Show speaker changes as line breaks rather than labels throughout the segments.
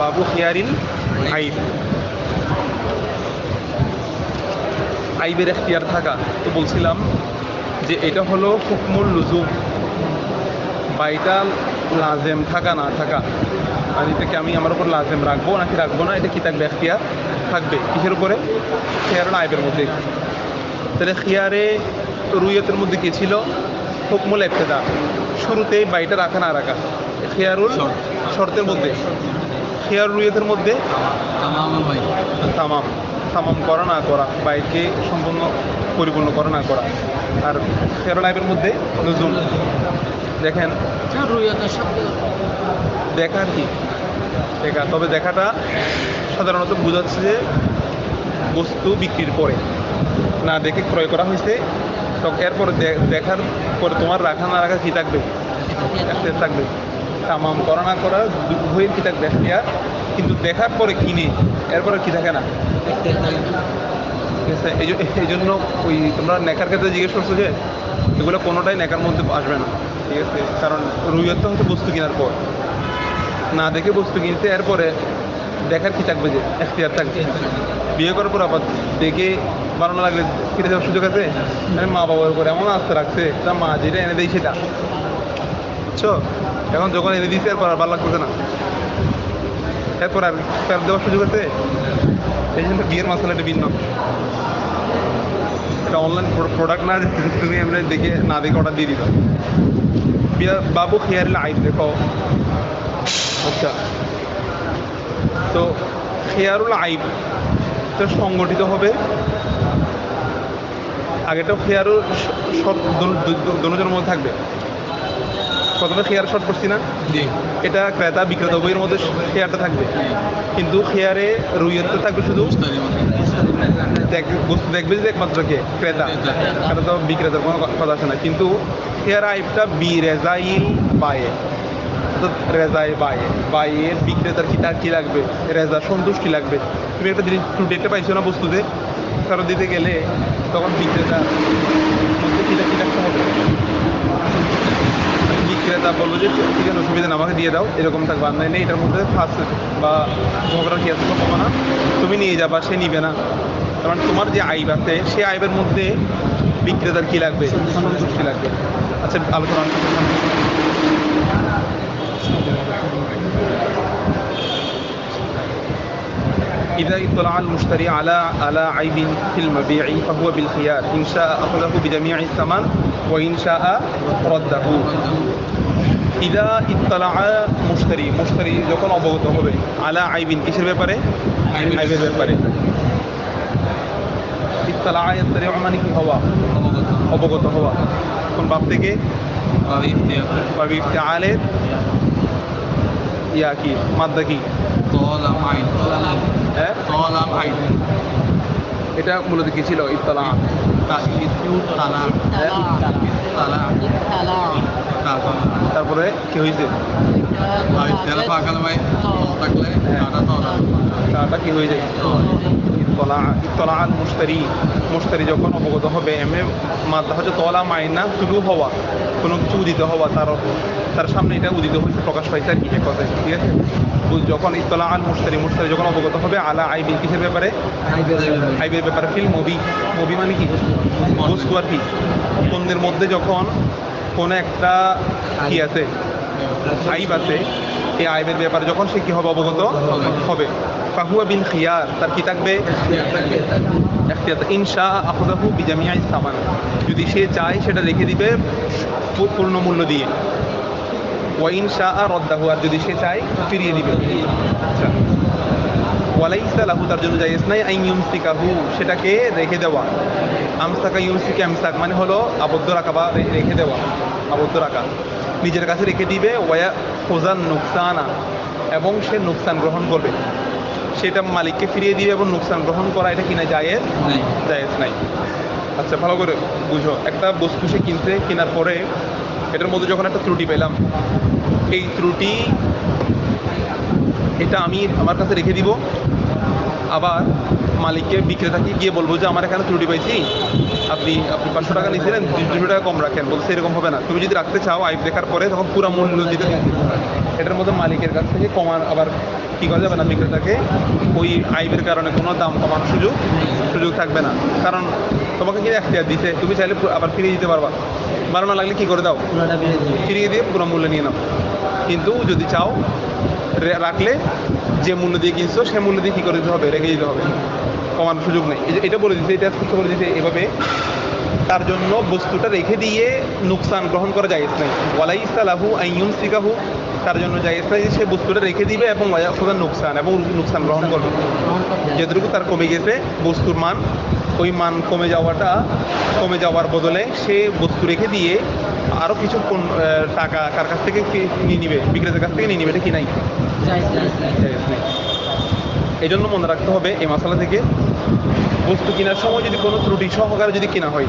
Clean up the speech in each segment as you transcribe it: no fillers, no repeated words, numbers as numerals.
বাবু খিয়ারিল আইব, আইবের এখতিয়ার থাকা। তো বলছিলাম যে এটা হলো হুকমুল লুজুম, বা এটা লাজেম থাকা না থাকা, আর এটাকে আমি আমার উপর লাজেম রাখবো নাকি রাখবো না, এটা কি থাকবে, এখতিয়ার থাকবে কিসের উপরে? খিয়ারুল আইবের মধ্যে। তাহলে খিয়ারে রুইয়তের মধ্যে কি ছিল? হুকমুল ইবতিদা, শুরুতেই বাইটা রাখা না রাখা। খিয়ারুল শর্তের মধ্যে, খিয়ার রুইয়তের মধ্যে তামাম, তামাম করা না করা, বাইকে সম্পূর্ণ পরিপূর্ণ করা না করা। আর খিয়ারুল আইবের মধ্যে লুজুম। দেখেন দেখা কি দেখা, তবে দেখাটা সাধারণত বোঝাচ্ছে যে বস্তু বিক্রির পরে, না দেখে ক্রয় করা হয়েছে, তো এরপরে দেখার পরে তোমার রাখা না রাখা কি থাকবে, এখতিয়ার থাকবে। তামাম করা না করা উভয়ের কি থাকবে, এখতিয়ার। কিন্তু দেখার পরে কিনে এরপরে কি থাকে না, ঠিক আছে। এই জন্য ওই তোমরা নেকার ক্ষেত্রে জিজ্ঞেস করছো যে এগুলো কোনোটাই নেকার মধ্যে আসবে না, ঠিক আছে। কারণ রুইয়ত তো হচ্ছে বস্তু কেনার পর, না দেখে বস্তু কিনতে এরপরে দেখার কি থাকবে, যে এখতিয়ার থাকবে। বিয়ে করার পর আবার দেখে বানানো লাগলে কিনে দেওয়ার সুযোগ আছে? মা বাবার উপর এমন আস্থা রাখছে, তার মা যেটা এনে দেয় সেটা, বুঝছো। এখন যখন এনে দিচ্ছে এরপর আর ভালো লাগতেছে না, এরপর আর ফেরত দেওয়ার সুযোগ আছে। এই জন্য বিয়ের মশলাটা ভিন্ন। এটা অনলাইন প্রোডাক্ট না, তুমি এমনি দেখে না দেখে অর্ডার দিয়ে দিবা। বাবু খিয়ারিল আইব দেখো। আচ্ছা, তো খিয়ারুল আইব তো সংগঠিত হবে, আগেটাও খিয়ারুল শর্ত দুজনের মধ্যে থাকবে। প্রথমে খেয়ার শর্ট করছি না, এটা ক্রেতা বিক্রেতা উভয়ের মধ্যে খেয়ারটা থাকবে, কিন্তু খেয়ারে রুইয়ত থাকবে শুধু বস্তু দেখবে যে একমাত্র কে, ক্রেতা। এটা তো বিক্রেতার কোনো কথা আসে না। কিন্তু খেয়ার আইবটা বি রেজাইল বায়ে, অর্থাৎ রেজাই বায়ে, বাইয়ের বিক্রেতার কি তার কী লাগবে, রেজা সন্তুষ্টি লাগবে। তুমি একটা জিনিস ত্রুটি পাইছো না বস্তুতে, ফেরত দিতে গেলে তখন বিক্রেতার মধ্যে কী রাখতে হবে, বিক্রেতা বলবো যে ঠিক আছে অসুবিধা না, আমাকে দিয়ে দাও, এরকম থাকবে। আর নেই এটার মধ্যে ফার্স্ট বা ঝগড়ার কি আছে সম্ভাবনা, তুমি নিয়ে যাবা, সে নিবে না। কারণ তোমার যে আইব আছে সে আইবের মধ্যে বিক্রেতার কী লাগবে, সন্তুষ্টি লাগবে। আচ্ছা, আলোচনা إذا اطلع المشتري على عيب في المبيع فهو بالخيار إن شاء أخذه بجميع الثمن وإن شاء رده। ইদা ইত্তালা মুশতারি যখন অবগত হবে, আলা আইবিন কিসের ব্যাপারে, আইবের ব্যাপারে। ইত্তালা ইয়াত্তালিউ মানে কি হওয়া, অবগত হওয়া। কোন বাপ থেকে, বাব ইফতিআলের ইয়া কি মাদ্দা কি, এটা মূলত কি ছিল, ইত্তালা। তারপরে কি হয়েছে, টাটা কি হয়ে যায়, ইত্তলা আল মুশতারি যখন অবগত হবে। এমনি মাদ্দা হচ্ছে তলা মাইনা, শুরু হওয়া, কোনো কিছু উদিত হওয়া, তার সামনে এটা উদিত হয়েছে, প্রকাশ পাইছে আর কি, এক কথায়, ঠিক আছে। যখন ইত্তলা আল মুশতারি যখন অবগত হবে আলা আইবিন কিসের ব্যাপারে, আইবের ব্যাপারে। ফিল মবি মানে কি, বস্তু আর কি, পণ্যের মধ্যে যখন কোনো একটা কি আছে, আইব আছে, এই আইবের ব্যাপারে যখন সে কি হবে, অবগত হবে। ফাহুয়া বিল খিয়ার, তার কি থাকবে, এখতিয়ার। ইনশা আখযাহু বিজামিআস সামান, যদি সে চায় সেটা রেখে দিবে পূর্ণ মূল্য দিয়ে। ওয়া ইনশা রাদ্দাহু, আর যদি সে চায় ফিরিয়ে দিবে। আচ্ছা, ওয়ালাইসা লাহু, তার জন্য জায়েজ নাই, আইন ইউমসিকাহু, সেটাকে রেখে দেওয়া। আমসাকা ইউমসিকা, আমসাক মানে হলো আবদ্ধ রাখা বা রেখে দেওয়া, আবদ্ধ রাখা, নিজের কাছে রেখে দিবে। ওয়া খোজান নুকসানা, এবং সে নুকসান গ্রহণ করবে, সেটা মালিককে ফিরিয়ে দিবে এবং নুকসান গ্রহণ করা, এটা কিনা জায়েজ নাই। আচ্ছা, ভালো করে বুঝো, একটা বস্তু সে কেনার পরে এটার মধ্যে যখন একটা ত্রুটি পেলাম, এই ত্রুটি এটা আমি আমার কাছে রেখে দিব, আবার মালিককে বিক্রেতাকে গিয়ে বলবো যে আমার এখানে ত্রুটি পাইছি, আপনি 500 টাকা নিয়েছিলেন, 200 টাকা কম রাখেন। বলছে এরকম হবে না, তুমি যদি রাখতে চাও আইব দেখার পরে তখন পুরো মূল্য দিতে এটার মধ্যে মালিকের কাছ থেকে কমান আবার কী করা যাবে না, বিক্রেতাকে ওই আইবের কারণে কোনো দাম কমানোর সুযোগ থাকবে না। কারণ তোমাকে কি এখতিয়ার দিতে, তুমি চাইলে আবার ফিরিয়ে দিতে পারবা, ভালো না লাগলে কী করে দাও, ফিরিয়ে দিয়ে পুরো মূল্যে নিয়ে নাও। কিন্তু যদি চাও রাখলে যে মূল্য দিয়ে কিনছো সে মূল্য দিয়ে কী করে দিতে হবে, রেখে দিতে হবে, কমানোর সুযোগ নেই। এটা বলে দিচ্ছে, এটা স্পষ্ট করে দিচ্ছে এভাবে, তার জন্য বস্তুটা রেখে দিয়ে নুকসান গ্রহণ করা জায়েজ নাই। ওয়ালাইসা লাহু আন ইউমসিকাহু, তার জন্য জায়েজ নাই যে সে বস্তুটা রেখে দিবে এবং নুকসান গ্রহণ করবে। যেটুকু তার কমে গেছে বস্তুর মান, ওই মান কমে যাওয়ার বদলে সে বস্তু রেখে দিয়ে আরও কিছু টাকা কার কাছ থেকে নিয়ে নিবে, বিক্রেতার কাছ থেকে নিয়ে নিবে, এটা কি নাই, জায়েজ নেই। এই জন্য মনে রাখতে হবে এই মশালা থেকে, বস্তু কেনার সময় যদি কোনো ত্রুটি সহকারে যদি কেনা হয়,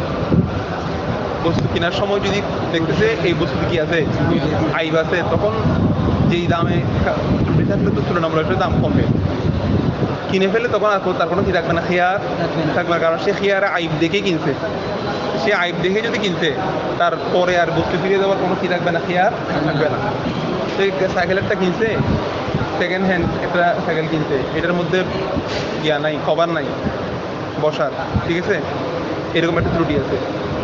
বস্তু কেনার সময় যদি দেখতেছে এই বস্তু কি আছে, আইব আছে, তখন যেই দামে ত্রুটি থাকলে তো তুলনামূলক দাম কমবে। কিনে ফেলে তখন তার কোনো কি থাকবে না, খেয়ার থাকবে না, কারণ সে খেয়ারে আইব দেখে কিনছে। সে আইব দেখে যদি কিনছে, তারপরে আর বস্তু ফিরিয়ে দেওয়ার কোনো কি থাকবে না, খেয়ার থাকবে না। সে সাইকেলেরটা কিনছে, সেকেন্ড হ্যান্ড একটা সাইকেল কিনছে, এটার মধ্যে নাই, কভার নাই বসার, ঠিক আছে, এরকম একটা ত্রুটি আছে,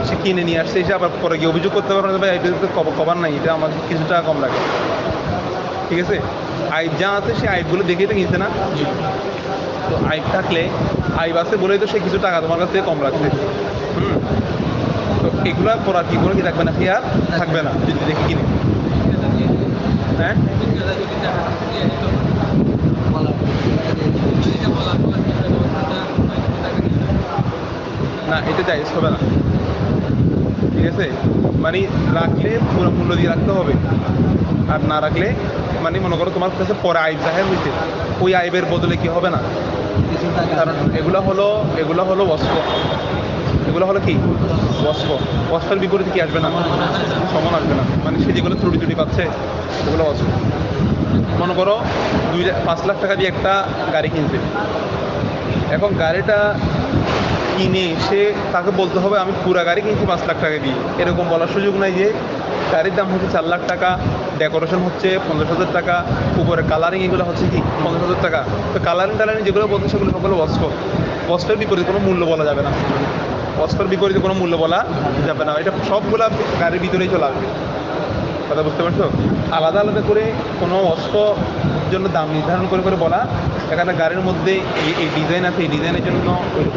সে কিনে নিয়ে আসছে, এসে আবার পরে গিয়ে অভিযোগ করতে পারবে না, ভাই এটা তো কভার নাই, এটা আমার কিছু টাকা কম লাগে, ঠিক আছে। আইব যা আছে সে আইবগুলো দেখেই তো কিনছে না, তো আইব থাকলে আইব আছে বলেই তো সে কিছু টাকা তোমার কাছ থেকে কম রাখছে। তো এগুলো পড়ার কি করে কি থাকবে না, খেয়াল থাকবে না যদি দেখে কিনে। হ্যাঁ, না এটা জায়েজ হবে না, ঠিক আছে। মানে রাখলে পুরো মূল্য দিয়ে রাখতে হবে, আর না রাখলে মানে মনে করো তোমার কাছে পরে আইব জাহের হয়েছে, ওই আইবের বদলে কি হবে না, কারণ এগুলো হলো ওয়াসফ, এগুলো হলো কি ওয়াসফের বিপরীতে কি আসবে না, সমান আসবে না, মানে সে যেগুলো ত্রুটি পাচ্ছে সেগুলো ওয়াসফ। মনে করো 5 লাখ টাকা দিয়ে একটা গাড়ি কিনছে, এখন গাড়িটা কিনে সে তাকে বলতে হবে আমি পুরা গাড়ি কিনছি 5 লাখ টাকা দিয়ে, এরকম বলার সুযোগ নাই যে গাড়ির দাম হচ্ছে 4 লাখ টাকা, ডেকোরেশন হচ্ছে 50,000 টাকা, উপরে কালারিং এগুলো হচ্ছে কি 50,000 টাকা। তো কালারিং যেগুলো বলছে সেগুলো সকলে ওয়াসফের বিপরীতে কোনো মূল্য বলা যাবে না, ওয়াসফের বিপরীতে কোনো মূল্য বলা যাবে না, এটা সবগুলা গাড়ির ভিতরেই চলে আসবে। কথা বুঝতে পারছো? আলাদা আলাদা করে কোনো ওয়াসফের জন্য দাম নির্ধারণ করে বলা, এখানে গাড়ির মধ্যে এই ডিজাইন আছে, এই ডিজাইনের জন্য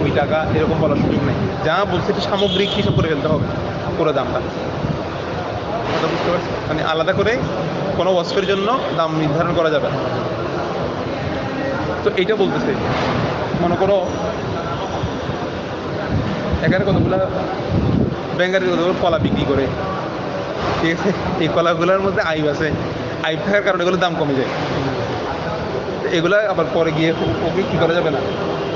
ওই টাকা এরকম বলার সুযোগ নেই। যা বলছে এটা সামগ্রিক হিসাব করে ফেলতে হবে পুরো দামটা। কথা বুঝতে পারছি? মানে আলাদা করে কোনো ওয়াসফের জন্য দাম নির্ধারণ করা যাবে না। তো এইটা বলতেছে, মনে করো এখানে কতগুলো ব্যাঙ্গারি কতগুলো কলা বিক্রি করে, ঠিক আছে, এই কলাগুলোর মধ্যে আইব আছে, আইব থাকার কারণে এগুলোর দাম কমে যায়। এগুলো আবার পরে গিয়ে ওকে কী করা যাবে না,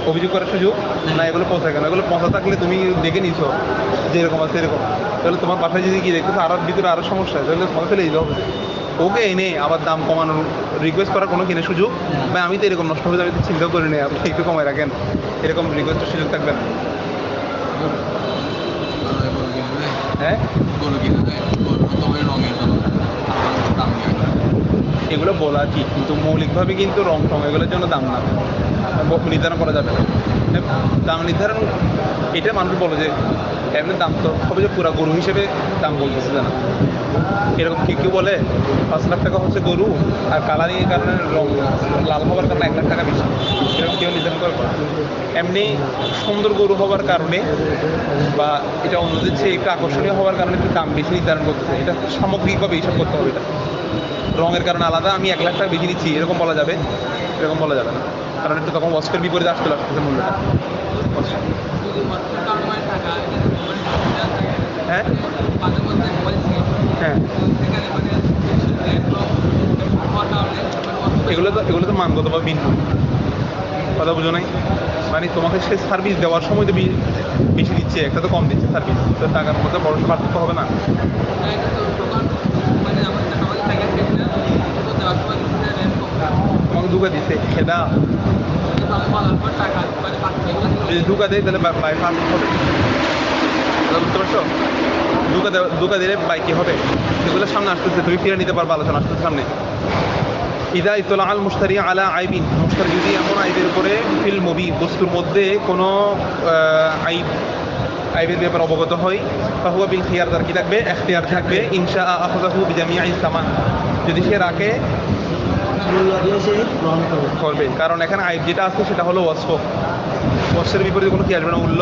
অভিযোগ করার সুযোগ না, এগুলো পৌঁছা কেন, এগুলো পৌঁছা থাকলে তুমি দেখে নিছো যে এরকম আছে এরকম, তাহলে তোমার বাসায় যদি গিয়ে দেখতেছো আরও ভিতরে আরও সমস্যা, তাহলে তোমার ফেলে দিতে হবে। ওকে এনে আবার দাম কমানোর রিকোয়েস্ট করার কোনো কিনে সুযোগ বা আমি তো এরকম নষ্ট হয়ে যাবে চিন্তাও করি নি, আপনি একটু কমায় রাখেন, এরকম রিকোয়েস্টের সুযোগ থাকবে না। হ্যাঁ, এগুলো বলা ঠিক, কিন্তু মৌলিকভাবে কিন্তু রং এগুলোর জন্য দাম না নির্ধারণ করা যাবে না। দাম নির্ধারণ এটা মানুষ বলে যে এমনি দাম তো হবে যে পুরা গরু হিসেবে দাম বলতেছে না, এরকম কেউ বলে 5 লাখ টাকা হচ্ছে গরু আর কালারিংয়ের কারণে রং লাল হওয়ার কারণে 1 লাখ টাকা বেশি, এরকম কেউ নির্ধারণ করে। এমনি সুন্দর গরু হওয়ার কারণে বা এটা অন্যদের চেয়ে একটু আকর্ষণীয় হওয়ার কারণে একটু দাম বেশি নির্ধারণ করতেছে, এটা সামগ্রিকভাবে এইসব করতে হবে। এটা রঙের কারণে আলাদা আমি 1 লাখ টাকা বেশি নিচ্ছি এরকম বলা যাবে, এরকম বলা যাবে না, কারণ একটু তখন ওয়াসফের বিপরীতে আসতেছে মূল্যটা। হ্যাঁ হ্যাঁ, এগুলো তো মানগতভাবে ভিন্ন, কথা বুঝো নাই, মানে তোমাকে সে সার্ভিস দেওয়ার সময় তো বেশি দিচ্ছে, একটা তো কম দিচ্ছে সার্ভিস, তো টাকার মধ্যে বড় পার্থক্য হবে না। তোমাকে ধোকা দিচ্ছে খেদা, যদি ধোকা দেয় তাহলে বাই ফার্স্ট হবে, বুঝতে পারছো? দুকা দিলে বাই কি হবে, সেগুলো সামনে আসতেছে, তুমি ফিরে নিতে পারবে, আলোচনা আসতেছে সামনে। ইদা ইতলা আল মুশতারি আলা আইবিন, মুশতারি যদি এমন আইবের উপরে ফিল মুবি, বস্তুর মধ্যে কোনো আইবের ব্যাপারে অবগত হয়, ফাহুয়া বিল খিয়ার, তার কি থাকবে, এখতিয়ার থাকবে, ইনশা আখাযাহু বিজামিআ সামান, যদি সে রাখে করবে। কারণ এখানে আইব যেটা আছে সেটা হলো ওয়াসফ, ওয়াসফের বিপরীতে কোনো কি আসবে না, মূল্য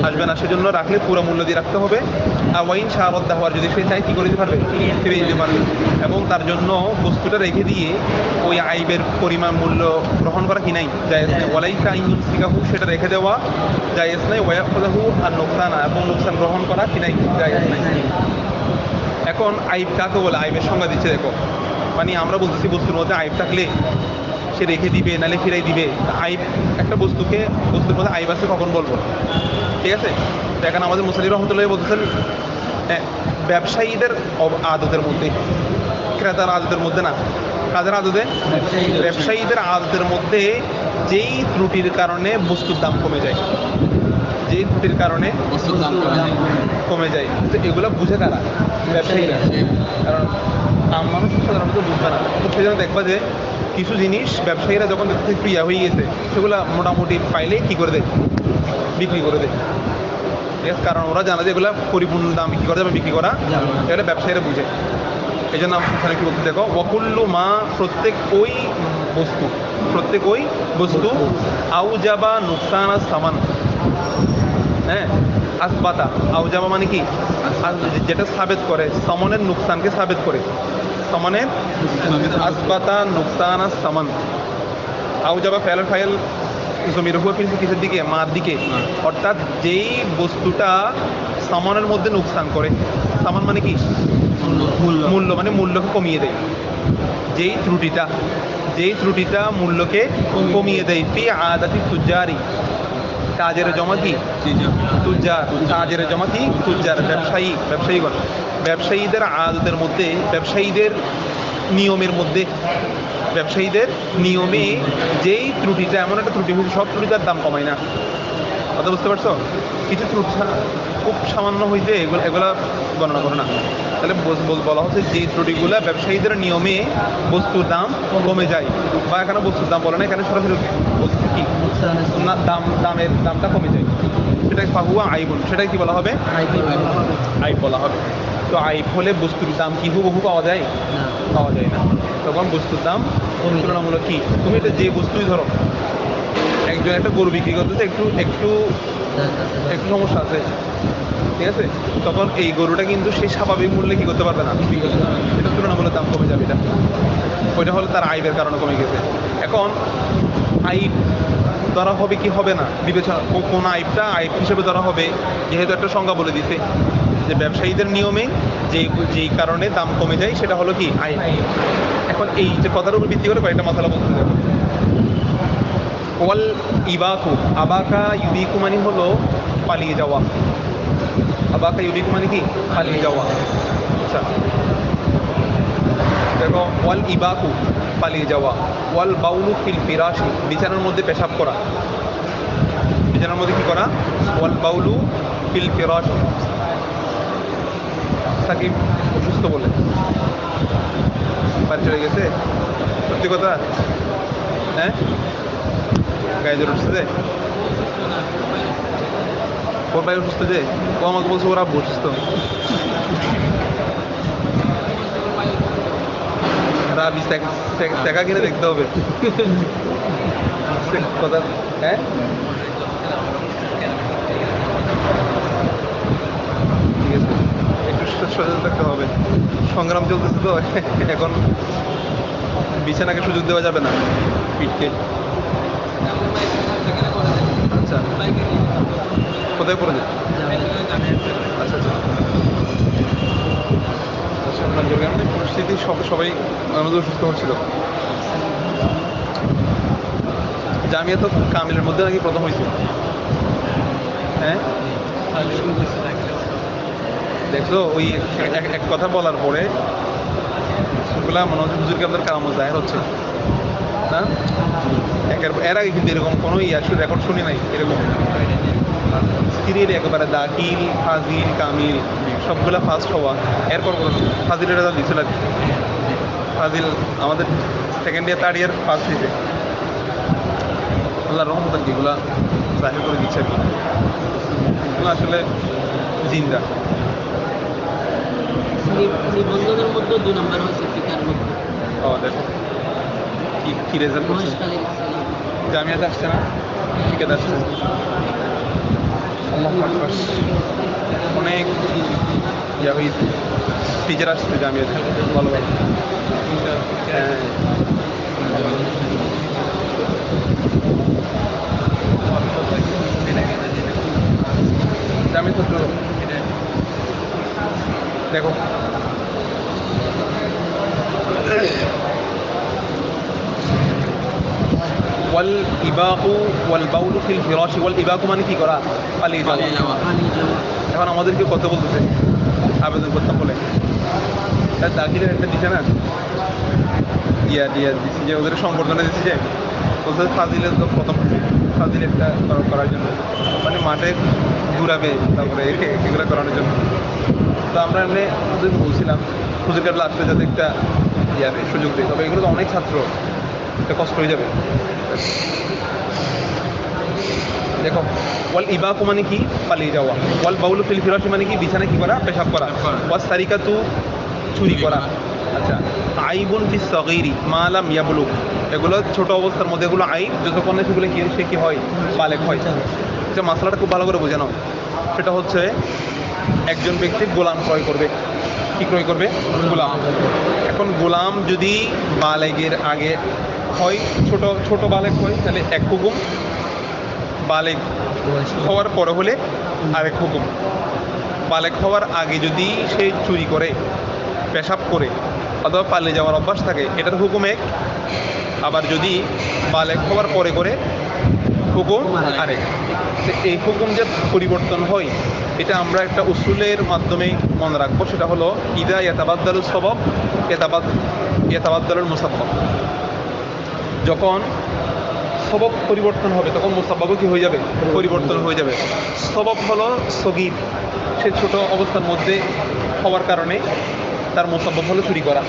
আসবে না, সেজন্য রাখলে পুরো মূল্য দিয়ে রাখতে হবে। আর ওয়াইন শারদ্দা হওয়ার, যদি সে চাই কি করে দিতে পারবে, ফিরে দিতে পারবে। এবং তার জন্য বস্তুটা রেখে দিয়ে ওই আইবের পরিমাণ মূল্য গ্রহণ করা কি নাই, জায়েজ নাই। ওয়ালাইকা ইউসিকাহু, সেটা রেখে দেওয়া জায়েজ নাই। ওয়ায়াখুযাহু আর নোকসানা, এবং নোকসান গ্রহণ করা কি নাই, জায়েজ নাই। এখন আইব কাকে বলে, আইবের সংজ্ঞা দিচ্ছে দেখো। মানে আমরা বলতেছি বস্তুর মধ্যে আইব থাকলে সে রেখে দিবে, নাহলে ফিরাই দিবে। আইব একটা বস্তুর মধ্যে আইব আছে কখন বলবো, ঠিক আছে। দেখেন আমাদের মুসালিম রহমতুল্লাহ বলতেছেন, ব্যবসায়ীদের আদতের মধ্যে, ক্রেতার আদতের মধ্যে না, কাদের আদতে, ব্যবসায়ীদের আদতের মধ্যে যেই ত্রুটির কারণে বস্তুর দাম কমে যায়, যেই ত্রুটির কারণে বস্তুর দাম কমে যায়, তো এগুলো বুঝে কারা, ব্যবসায়ীরা। কারণ আম মানুষ সাধারণত বুঝবে না। তো সেই জন্য দেখবা যে কিছু জিনিস ব্যবসায়ীরা যখন দেখতে একটু ইয়া হয়ে গেছে, সেগুলো মোটামুটি পাইলে কী করে দেয়, বিক্রি করে দেয়, ঠিক আছে। কারণ ওরা জানে যে এগুলো পরিপূর্ণ দাম বিক্রি করা যাবে, বিক্রি করা এগুলো ব্যবসায়ীরা বুঝে। এই জন্য আমি কি বলতে দেখো, ওয়াকুল্লু মা, প্রত্যেক ওই বস্তু আউজাবা নুকসানা সামান, হ্যাঁ, আসবাতা, আউজাবা মানে কি, যেটা সাবেত করে সামানের নুকসানকে সাবেত করে, সামানের আসবাতা নুকসানা সামান। আউজাবা ফাইল জমির উপর কিন্তু কিসের দিকে, মার দিকে, অর্থাৎ যেই বস্তুটা সামানের মধ্যে নুকসান করে, সামান মানে কি, মূল্য, মানে মূল্যকে কমিয়ে দেয়, যেই ত্রুটিটা মূল্যকে কমিয়ে দেয়। ফি আদাতি তুজারি, কাজের জমাতি তুজার, কাজের জমাতি তুজার, ব্যবসায়ীগণ, ব্যবসায়ীদের আদতের মধ্যে, ব্যবসায়ীদের নিয়মে যেই ত্রুটিটা, এমন একটা ত্রুটি হয়েছে, সব ত্রুটিটার দাম কমায় না। কথা বুঝতে পারছো? কিছু ত্রুটি খুব সামান্য হইতে এগুলা গণনা করে না। তাহলে বলা হচ্ছে যে ত্রুটিগুলা ব্যবসায়ীদের নিয়মে বস্তুর দাম কমে যায়, বা এখানে বস্তুর দাম বলে না, এখানে সরাসরি বস্তু কি দামটা কমে যায়, সেটাই ফাহুয়া আইবুন, সেটাই কি বলা হবে, আইব বলা হবে। তো আইব হলে বস্তুর দাম কি হুবহু পাওয়া যায় না, তখন বস্তুর দাম তুলনামূলক কি, তুমি এটা যে বস্তুই ধরো, একজন একটা গরু বিক্রি করতেছে, একটু সমস্যা আছে, ঠিক আছে, তখন এই গরুটা কিন্তু সেই স্বাভাবিক মূল্যে কি করতে পারবে না, এটা তুলনামূলক দাম কমে যাবে, এটা ওইটা হলো তার আইবের কারণে কমে গেছে। এখন আইব ধরা হবে কি হবে না, বিবেচনা কোন আইবটা আইব হিসেবে ধরা হবে, যেহেতু একটা সংজ্ঞা বলে দিতে যে ব্যবসায়ীদের নিয়মে যেই কারণে দাম কমে যায় সেটা হলো কি আইব। এখন এই যে কথার উপর ভিত্তি করে কয়েকটা মশলা বলতে যাবে। ওয়াল ইবাকু, আবাকা ইউবিকু মানে হলো পালিয়ে যাওয়া, আবাকা ইউবিকু মানে কি, পালিয়ে যাওয়া। আচ্ছা দেখো, ওয়াল ইবাকু পালিয়ে যাওয়া, ওয়াল বাউলু ফিল ফিরাশি, বিছানার মধ্যে পেশাব করা, বিছানার মধ্যে কি করা, ওয়াল বাউলু ফিল ফিরাশি, তাকে অসুস্থ বলে বাড়ি চলে গেছে, সত্যি কথা, হ্যাঁ গায়ে জ্বর উঠছে যে, ওর ভাই অসুস্থ যে, ও আমাকে বলছে ওরা অসুস্থ, রাবিস টাকা কিনে দেখতে হবে কথা, হ্যাঁ ঠিক আছে, একটু সচেতন থাকতে হবে, সংগ্রাম চলতেছে তো এখন, বিছানাকে সুযোগ দেওয়া যাবে না, পিঠকে। আচ্ছা কোথায় পড়ে যায়, আচ্ছা পরিস্থিতি সবাই আমাদের অসুস্থ হচ্ছিল। জামিয়া তো কামিলের মধ্যে নাকি প্রথম হয়েছে, হ্যাঁ দেখছো, ওই এক কথা বলার পরে ওগুলা মনে হচ্ছে হুজুরকে আপনার কারামত জাহের হচ্ছে না, এর আগে কিন্তু এরকম কোনো রেকর্ড শুনি নাই, এরকম স্ত্রীর একেবারে দাখিল ফাজিল কামিল সবগুলা ফার্স্ট হওয়া, এরপর ফাজিলের রেজাল্ট দিছিল আর কি। ফাজিল আমাদের second year third year first হয়েছে, আল্লাহর রহমত আর কি, এগুলা জাহির করে দিচ্ছে আর কি। এগুলো আসলে জিন্দা।
নিবন্ধনের মধ্যে 2 নাম্বার হয়েছে ফিকার মধ্যে।
ও দেখো কি রেজাল্ট করছে, জামিয়াতে আসছে না, ঠিক আছে আসছে। আল্লাহ আকবার, অনেক টিচার আসছে জামিয়াতে, ভালো ভালো। হ্যাঁ জামিয়া ছাত্র দেখো ওয়াল ইবাকু ওয়াল বাউলু ফিল ফিরাশি, ওয়াল ইবাকু মানে কি করা, পালিয়ে যাওয়া। এখন আমাদেরকে কত বলতেছে আবেদন করতাম বলে, তার দাখিলের একটা দিছে না, দিচ্ছি যে ওদের সম্বর্ধনা দিচ্ছি, যে ওদের ফাজিলের তো প্রথম ফাজিল একটা করার জন্য, মানে মাঠে ঘুরাবে, তারপরে এগুলো করানোর জন্য। তো আমরা এমনি ওদের বলছিলাম হুজুর কাটলে আসলে যাতে একটা সুযোগ দেয়, তবে এগুলো তো অনেক ছাত্র, এটা কষ্ট হয়ে যাবে। দেখো ওয়াল ইবাকু মানে কি, পালিয়ে যাওয়া। ওয়াল বাউলু ফিল ফিরাশি মানে কি, বিছানায় কি করা, পেশাব করা। ওয়াস সারিকাতু চুরি করা। আচ্ছা, আইবুন ফিস সগীরি মা লাম ইয়াবলুগ, এগুলো ছোট অবস্থার মধ্যে, এগুলো আইব যতক্ষণ না সেগুলো কি সে কি হয়, বালেগ হয়। যে মাসলাটা খুব ভালো করে বোঝে নাও, সেটা হচ্ছে একজন ব্যক্তি গোলাম ক্রয় করবে। কি ক্রয় করবে, গোলাম। এখন গোলাম যদি বালেগের আগে হয়, ছোট বালেগ হয়, তাহলে এক হুকুম, বালেগ হওয়ার পরে হলে আরেক হুকুম। বালেগ হওয়ার আগে যদি সে চুরি করে, পেশাব করে অথবা পালিয়ে যাওয়ার অভ্যাস থাকে, এটার হুকুম এক। আবার যদি বালেগ হওয়ার পরে করে, হুকুম আরেক। এই হুকুম যে পরিবর্তন হয়, এটা আমরা একটা উসুলের মাধ্যমে মনে রাখবো, সেটা হলো ইদা ইয়াতাবাদ্দালুস সবাব ইয়াতাবাদ্দালুল মুসাব্বাব। যখন সবব পরিবর্তন হবে তখন মুসাব্বাবও কি হয়ে যাবে, পরিবর্তন হয়ে যাবে। সবব হলো সগীর, সে ছোট অবস্থার মধ্যে হওয়ার কারণে তার মুসাব্বাব হলো চুরি করা,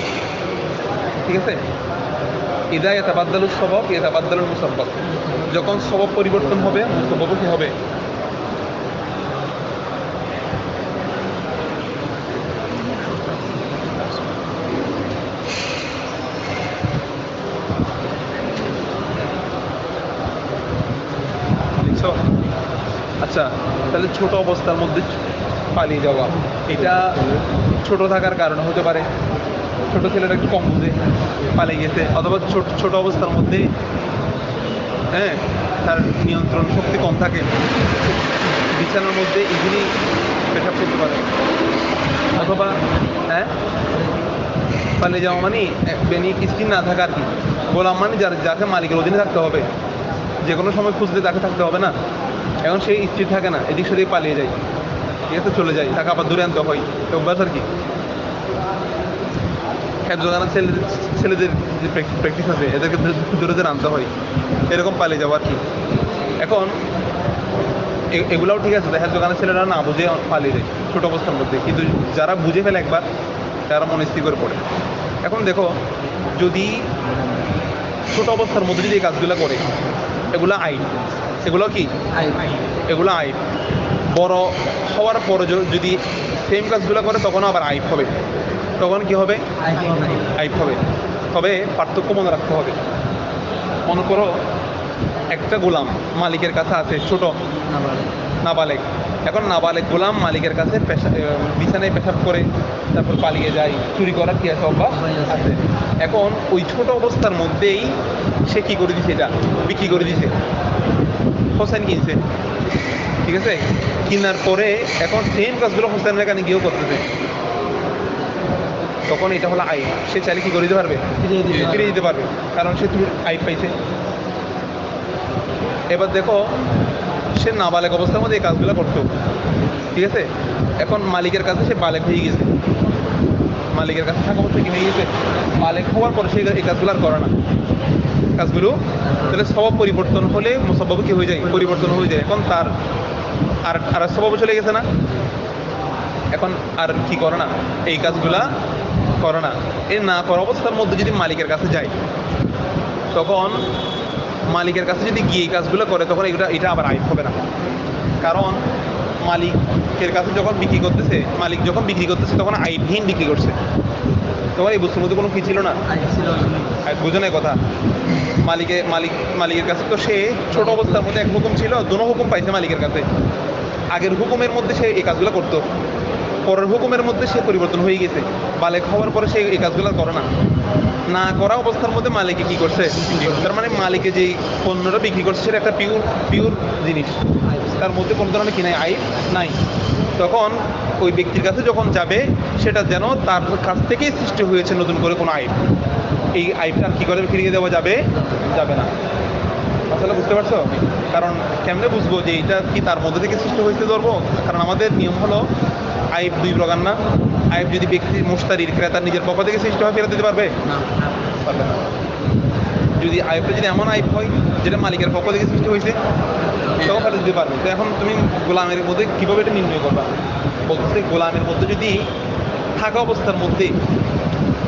ঠিক আছে। ইদা ইয়াতাবাদ্দালুস সবাব ইয়াতাবাদ্দালুল মুসাব্বাব, যখন সবব পরিবর্তন হবে মুসাব্বাবও কি হবে। আচ্ছা, তাহলে ছোট অবস্থার মধ্যে পালিয়ে যাওয়া, এটা ছোট থাকার কারণে হতে পারে, ছোট ছেলেরা একটু কম বুঝে পালিয়ে গেছে, অথবা ছোট অবস্থার মধ্যে হ্যাঁ তার নিয়ন্ত্রণ শক্তি কম থাকে, বিছানার মধ্যে ইজিলি পেশাব করতে পারে। অথবা পালিয়ে যাওয়া মানে বেনিক স্কিন না থাকা আর কি। গোলাম মানে যাকে মালিকের অধীনে থাকতে হবে, যে কোনো সময় খুঁজলে তাকে থাকতে হবে না। এখন সেই স্থির থাকে না, এদিক সেদিক পালিয়ে যায়, ঠিক আছে, চলে যায়, তাকে আবার দূরে আনতে হয়, অভ্যাস আর কি। হেফজোখানা ছেলেদের যে প্র্যাকটিস আছে, এদেরকে দূরে দূরে আনতে হয়, এরকম পালিয়ে যাওয়া আর কি। এখন এগুলাও ঠিক আছে, হেফজোখানা ছেলেরা না বুঝে পালিয়ে যায় ছোট অবস্থার মধ্যে, কিন্তু যারা বুঝে ফেলে একবার, তারা মনে স্থির করে পড়ে। এখন দেখো, যদি ছোট অবস্থার মধ্যে যদি এই কাজগুলো করে, এগুলো আইন, এগুলো কি এগুলো আইব। বড় হওয়ার পরে যদি সেম কাজগুলো করে, তখন আবার আইব হবে, তখন কি হবে, আইব হবে। তবে পার্থক্য মনে রাখতে হবে। মনে করো একটা গোলাম মালিকের কাছে আছে, ছোট নাবালেগ। এখন নাবালেগ গোলাম মালিকের কাছে বিছানায় পেশাব করে, তারপর পালিয়ে যায়, চুরি করার কি আছে, অভ্যাস আছে। এখন ওই ছোট অবস্থার মধ্যেই সে কি করে দিছে, এটা বিক্রি করে দিছে, হোসেন কিনছে, ঠিক আছে। কেনার পরে এখন সেম কাজগুলো হোসেনের এখানে গিয়েও করতেছে, তখন এটা হলো আইন। সে চাইলে কি করে দিতে পারবে, ফিরিয়ে দিতে পারবে, কারণ সে তুমি আইন পাইছে। এবার দেখো, সে নাবালেগ অবস্থার মধ্যে এই কাজগুলো করতো, ঠিক আছে। এখন মালিকের কাছে সে বালেগ হয়ে গেছে, মালিকের কাছে থাকা অবস্থা কি হয়ে গেছে, বালেগ হওয়ার পরে সে এই কাজগুলো আর করে না, কাজগুলো। তাহলে স্বভাব পরিবর্তন হলে মুসাব্বাব কি হয়ে যায়, পরিবর্তন হয়ে যায়। এখন তার আর স্বভাব চলে গেছে না, এখন আর কি করে না, এই কাজগুলা করে না। এই না করা অবস্থার মধ্যে যদি মালিকের কাছে যায়, তখন মালিকের কাছে যদি গিয়ে এই কাজগুলো করে, তখন এটা আবার আইব হবে না। কারণ মালিকের কাছে যখন বিক্রি করতেছে, মালিক যখন বিক্রি করতেছে তখন আইবহীন বিক্রি করছে, তখন এই বস্তুর মধ্যে কোনো কি ছিল না, বুঝো না কথা। মালিকের কাছে তো সে ছোট অবস্থার মধ্যে এক হুকুম ছিল, দুটো হুকুম পাইছে মালিকের কাছে। আগের হুকুমের মধ্যে সে এই কাজগুলো করতো, পরের হুকুমের মধ্যে সে পরিবর্তন হয়ে গেছে, বালেক হওয়ার পরে সে এই কাজগুলো করে না। না করা অবস্থার মধ্যে মালিকে কি করছে, তার মানে মালিকে যেই পণ্যটা বিক্রি করছে সেটা একটা পিওর জিনিস, তার মধ্যে কোনো ধরনের কি নাই, আইব নাই। তখন ওই ব্যক্তির কাছে যখন যাবে, সেটা যেন তার কাছ থেকেই সৃষ্টি হয়েছে নতুন করে কোনো আইব, এই আইবটা কি করে ফিরিয়ে দেওয়া যাবে না। আসলে বুঝতে পারছো? কারণ কেমনে বুঝবো যে এইটা কি তার মধ্যে থেকে সৃষ্টি হয়েছে ধরবো? কারণ আমাদের নিয়ম হলো আইব দুই প্রকার না। আইব যদি ব্যক্তি মুশতারির ক্রেতার নিজের পক্ষ থেকে সৃষ্টি হয়, ফেরত দিতে পারবে পারবে না। যদি আইবটা যদি এমন আইব হয় যেটা মালিকের পক্ষ থেকে সৃষ্টি হয়েছে, তখন ফেরত দিতে পারবে। তো এখন তুমি গোলামের মধ্যে কীভাবে এটা নির্ণয় করবা? বলতেছে গোলামের মধ্যে যদি থাকা অবস্থার মধ্যে,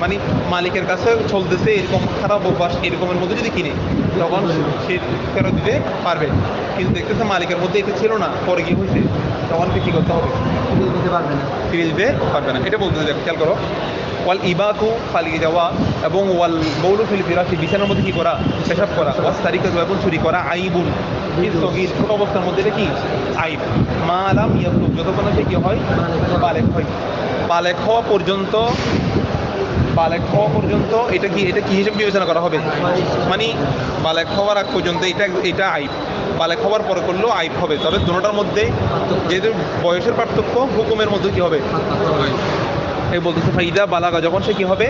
মানে মালিকের কাছে চলতেছে এরকম খারাপ অভ্যাস, এরকমের মধ্যে যদি কিনে, তখন সে ফেরত দিতে পারবে। কিন্তু দেখতেছে মালিকের মধ্যে এটা ছিল না, পরে কি হয়েছে, তখন কি করতে হবে, ফিরে দিতে পারবে না। এটা বলতে দেখো, খেয়াল করো। ওয়াল ইবাতু পালিয়ে যাওয়া, এবং ওয়াল বৌলু ফিল ফিরাসি বিছানার মধ্যে কি করা, পেশাব করা, ওয়াস তারিকা এবং চুরি করা, আইবুন সগীর ছোট অবস্থার মধ্যে এটা কি আইব। মা আলাম ইয়াবলুগ যতক্ষণ সে কি হয়, বালেক হয়। বালেক হওয়া পর্যন্ত এটা কি হিসেবে বিবেচনা করা হবে, মানে বালেক হওয়ার আগ পর্যন্ত এটা আইব, বালেক হওয়ার পরে করলেও আইব হবে। তবে দুটোটার মধ্যে যেহেতু বয়সের পার্থক্য, হুকুমের মধ্যে কি হবে, এই বলতেছে ফাইদা বালাগা, যখন সে কি হবে,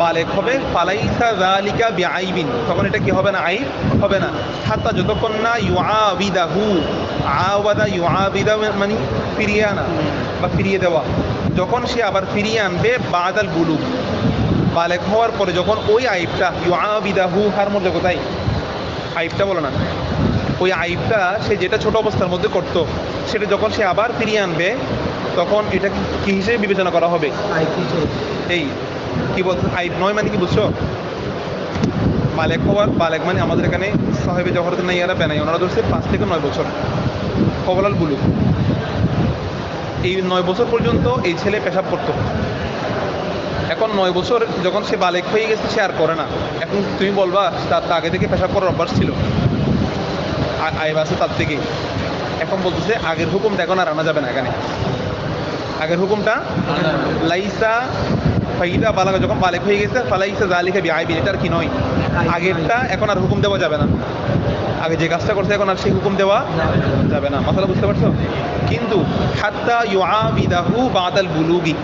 বালেক হবে, ফালাইসা যালিকা বিআইবিন, তখন এটা কি হবে না, আইব হবে না। হাত্তা যতক্ষণ না ইউআবিদাহু, ইউআবিদা মানে ফিরিয়ে আনা বা ফিরিয়ে দেওয়া, যখন সে আবার ফিরিয়ে আনবে বাদাল বুলুগ, বালেক হওয়ার পরে যখন ওই আইবটা ইউআবিদাহু, হার মধ্যে কোথায় আইবটা বলো না, ওই আইবটা সে যেটা ছোট অবস্থার মধ্যে করতো, সেটা যখন সে আবার ফিরিয়ে আনবে, তখন এটা কি হিসেবে বিবেচনা করা হবে, এই কি বলছে আইব নয় মানে কি বুঝছো? বালেক মানে আমাদের এখানে সাহেবে জহরত নাইয়ারা বেনাই, ওনারা ধরছে 5 থেকে 9 বছর কবলাল বুলুগ। এই 9 বছর পর্যন্ত এই ছেলে পেশাব করতো। এখন 9 বছর যখন সে বালেক হয়ে গেছে, সে আর করে না। এখন তুমি বলবা তার আগে থেকে পেশাব করার অভ্যাস ছিল, আইব আছে তার থেকে। এখন বলতেছে আগের হুকুমটা এখন আর আনা যাবে না। এখানে আগের হুকুমটা লাইসা ফাইদা বালাগা, যখন বালেক হয়ে গেছে, ফালাইসা যালিকা বিআইবিন, এটা আর কি নয়, আগেরটা এখন আর হুকুম দেওয়া যাবে না। আগে যে কাজটা করছে এখন আর সেই হুকুম দেওয়া যাবে না। মাসালা বুঝতে পারছো? কিন্তু হাত্তা ইউআবিদাহু বাদাল বুলুগি,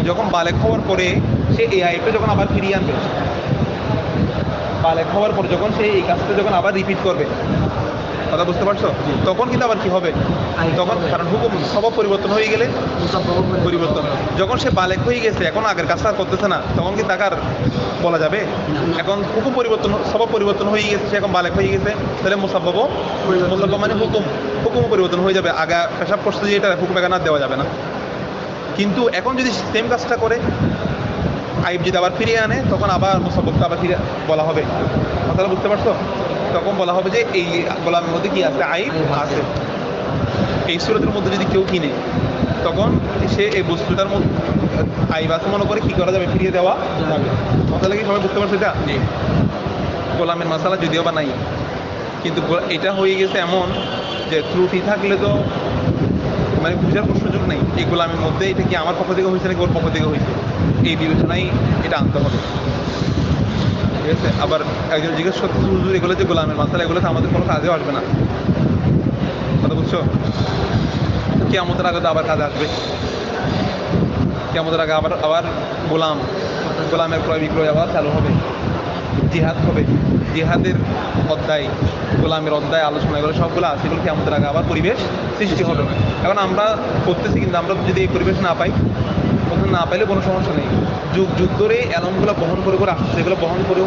যখন বালেক হওয়ার পরে সে এই আইবটা যখন আবার ফিরিয়ে আনবে, বালেক হওয়ার পর যখন সে এই কাজটা যখন আবার রিপিট করবে, কথা বুঝতে পারছো? তখন কিন্তু আবার কি হবে, তখন কারণ হুকুম স্বভাব পরিবর্তন হয়ে গেলে পরিবর্তন, যখন সে বালেক হয়ে গেছে, এখন আগের কাজটা করতেছে না, তখন কি তাকে আর বলা যাবে? এখন হুকুম পরিবর্তন, স্বভাব পরিবর্তন হয়ে গেছে, সে এখন বালেক হয়ে গেছে, তাহলে মুসাব্বাব মানে হুকুম পরিবর্তন হয়ে যাবে। আগে পেশাব করতে যে এটা হুকুম এখানে আর দেওয়া যাবে না। কিন্তু এখন যদি সেম কাজটা করে, আইব যদি আবার ফিরিয়ে আনে, তখন আবার মুসাব্বাবটা আবার ফিরে বলা হবে। কথাটা বুঝতে পারছো? তখন বলা হবে যে এই গোলামের মধ্যে কি আছে, আইব আছে। এই সুরতের মধ্যে যদি কেউ কিনে, তখন সে এই বস্তুটার মধ্যে আইব আছে মনে করে কি করা যাবে, ফিরিয়ে দেওয়া যাবে। তাহলে কি সবাই বুঝতে পারছো? এটা গোলামের মাসালা যদিও বা নাই, কিন্তু এটা হয়ে গেছে এমন যে ত্রুটি থাকলে তো মানে বুঝার কোনো সুযোগ নেই এই গোলামের মধ্যে এটা কি আমার পক্ষ থেকে হয়েছে নাকি ওর পক্ষ থেকে হয়েছে, এই বিবেচনায় এটা আনতে হবে। ঠিক আছে? আবার একজন জিজ্ঞেস করতে হুজুর এগুলো যে গোলামের মাসালা, এগুলো তো আমাদের কোনো কাজেও আসবে না। কথা বুঝছো? কিয়ামতের আগে তো আবার কাজে আসবে। কিয়ামতের আগে আবার গোলামের ক্রয় বিক্রয় আবার চালু হবে, জিহাদ হবে, জিহাদের অধ্যায়, গোলামের অধ্যায় আলোচনা, এগুলো সবগুলো আছে, এগুলো কিয়ামতের আগে আবার পরিবেশ সৃষ্টি হবে। এখন আমরা করতেছি, কিন্তু আমরা যদি এই পরিবেশ না পাই, না পাইলে কোনো সমস্যা নেই। যুগ ধরে অ্যালমগুলো বহন করে আসছে, এগুলো বহন করে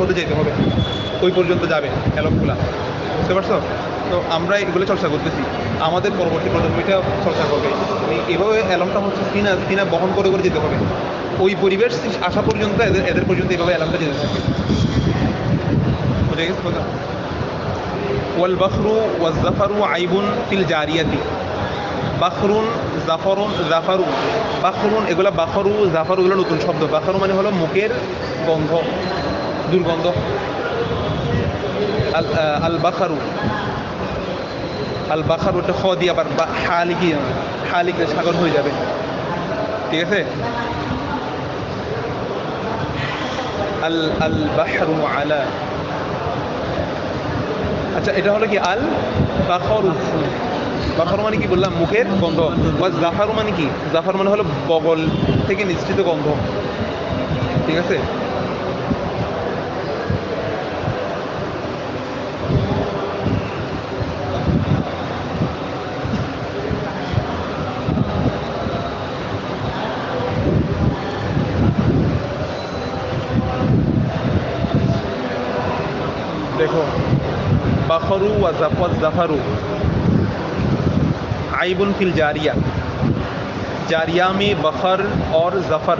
হতে যেতে হবে, ওই পর্যন্ত যাবে অ্যালমগুলা। বুঝতে পারছো? তো আমরা এগুলো চর্চা করতেছি, আমাদের পরবর্তী প্রজন্ম এটা চর্চা করবে। এভাবে অ্যালার্মটা হচ্ছে কিনা বহন করে করে যেতে হবে, ওই পরিবেশ আসা পর্যন্ত এদের পর্যন্ত এভাবে অ্যালার্মটা যেতে থাকে। বুঝে গেছে কথা? ওয়াল বাখরু ওয়াজ জাফারু আইবুন ফিল জারিয়াতি। বাখরুন, জাফরুন, জাফারু, বাখরুন এগুলো বাখরু জাফারু এগুলো নতুন শব্দ। বাখরু মানে হলো মুখের গন্ধ, দুর্গন্ধ। আল আল বাখারু, আল বাখারু একটা খ দিয়ে আবার হালিকে সাগর হয়ে যাবে, ঠিক আছে? আল আল বাহরু আলা, আচ্ছা এটা হলো কি আল বাখরু। বাখরু মানে কি বললাম? মুখের গন্ধ। জাফারু মানে কি? জাফার মানে হলো বগল থেকে নিঃসৃত গন্ধ, ঠিক আছে? देखो बखरू व जफरू आइबुन फिल जारिया, जारिया में बखर और जफर,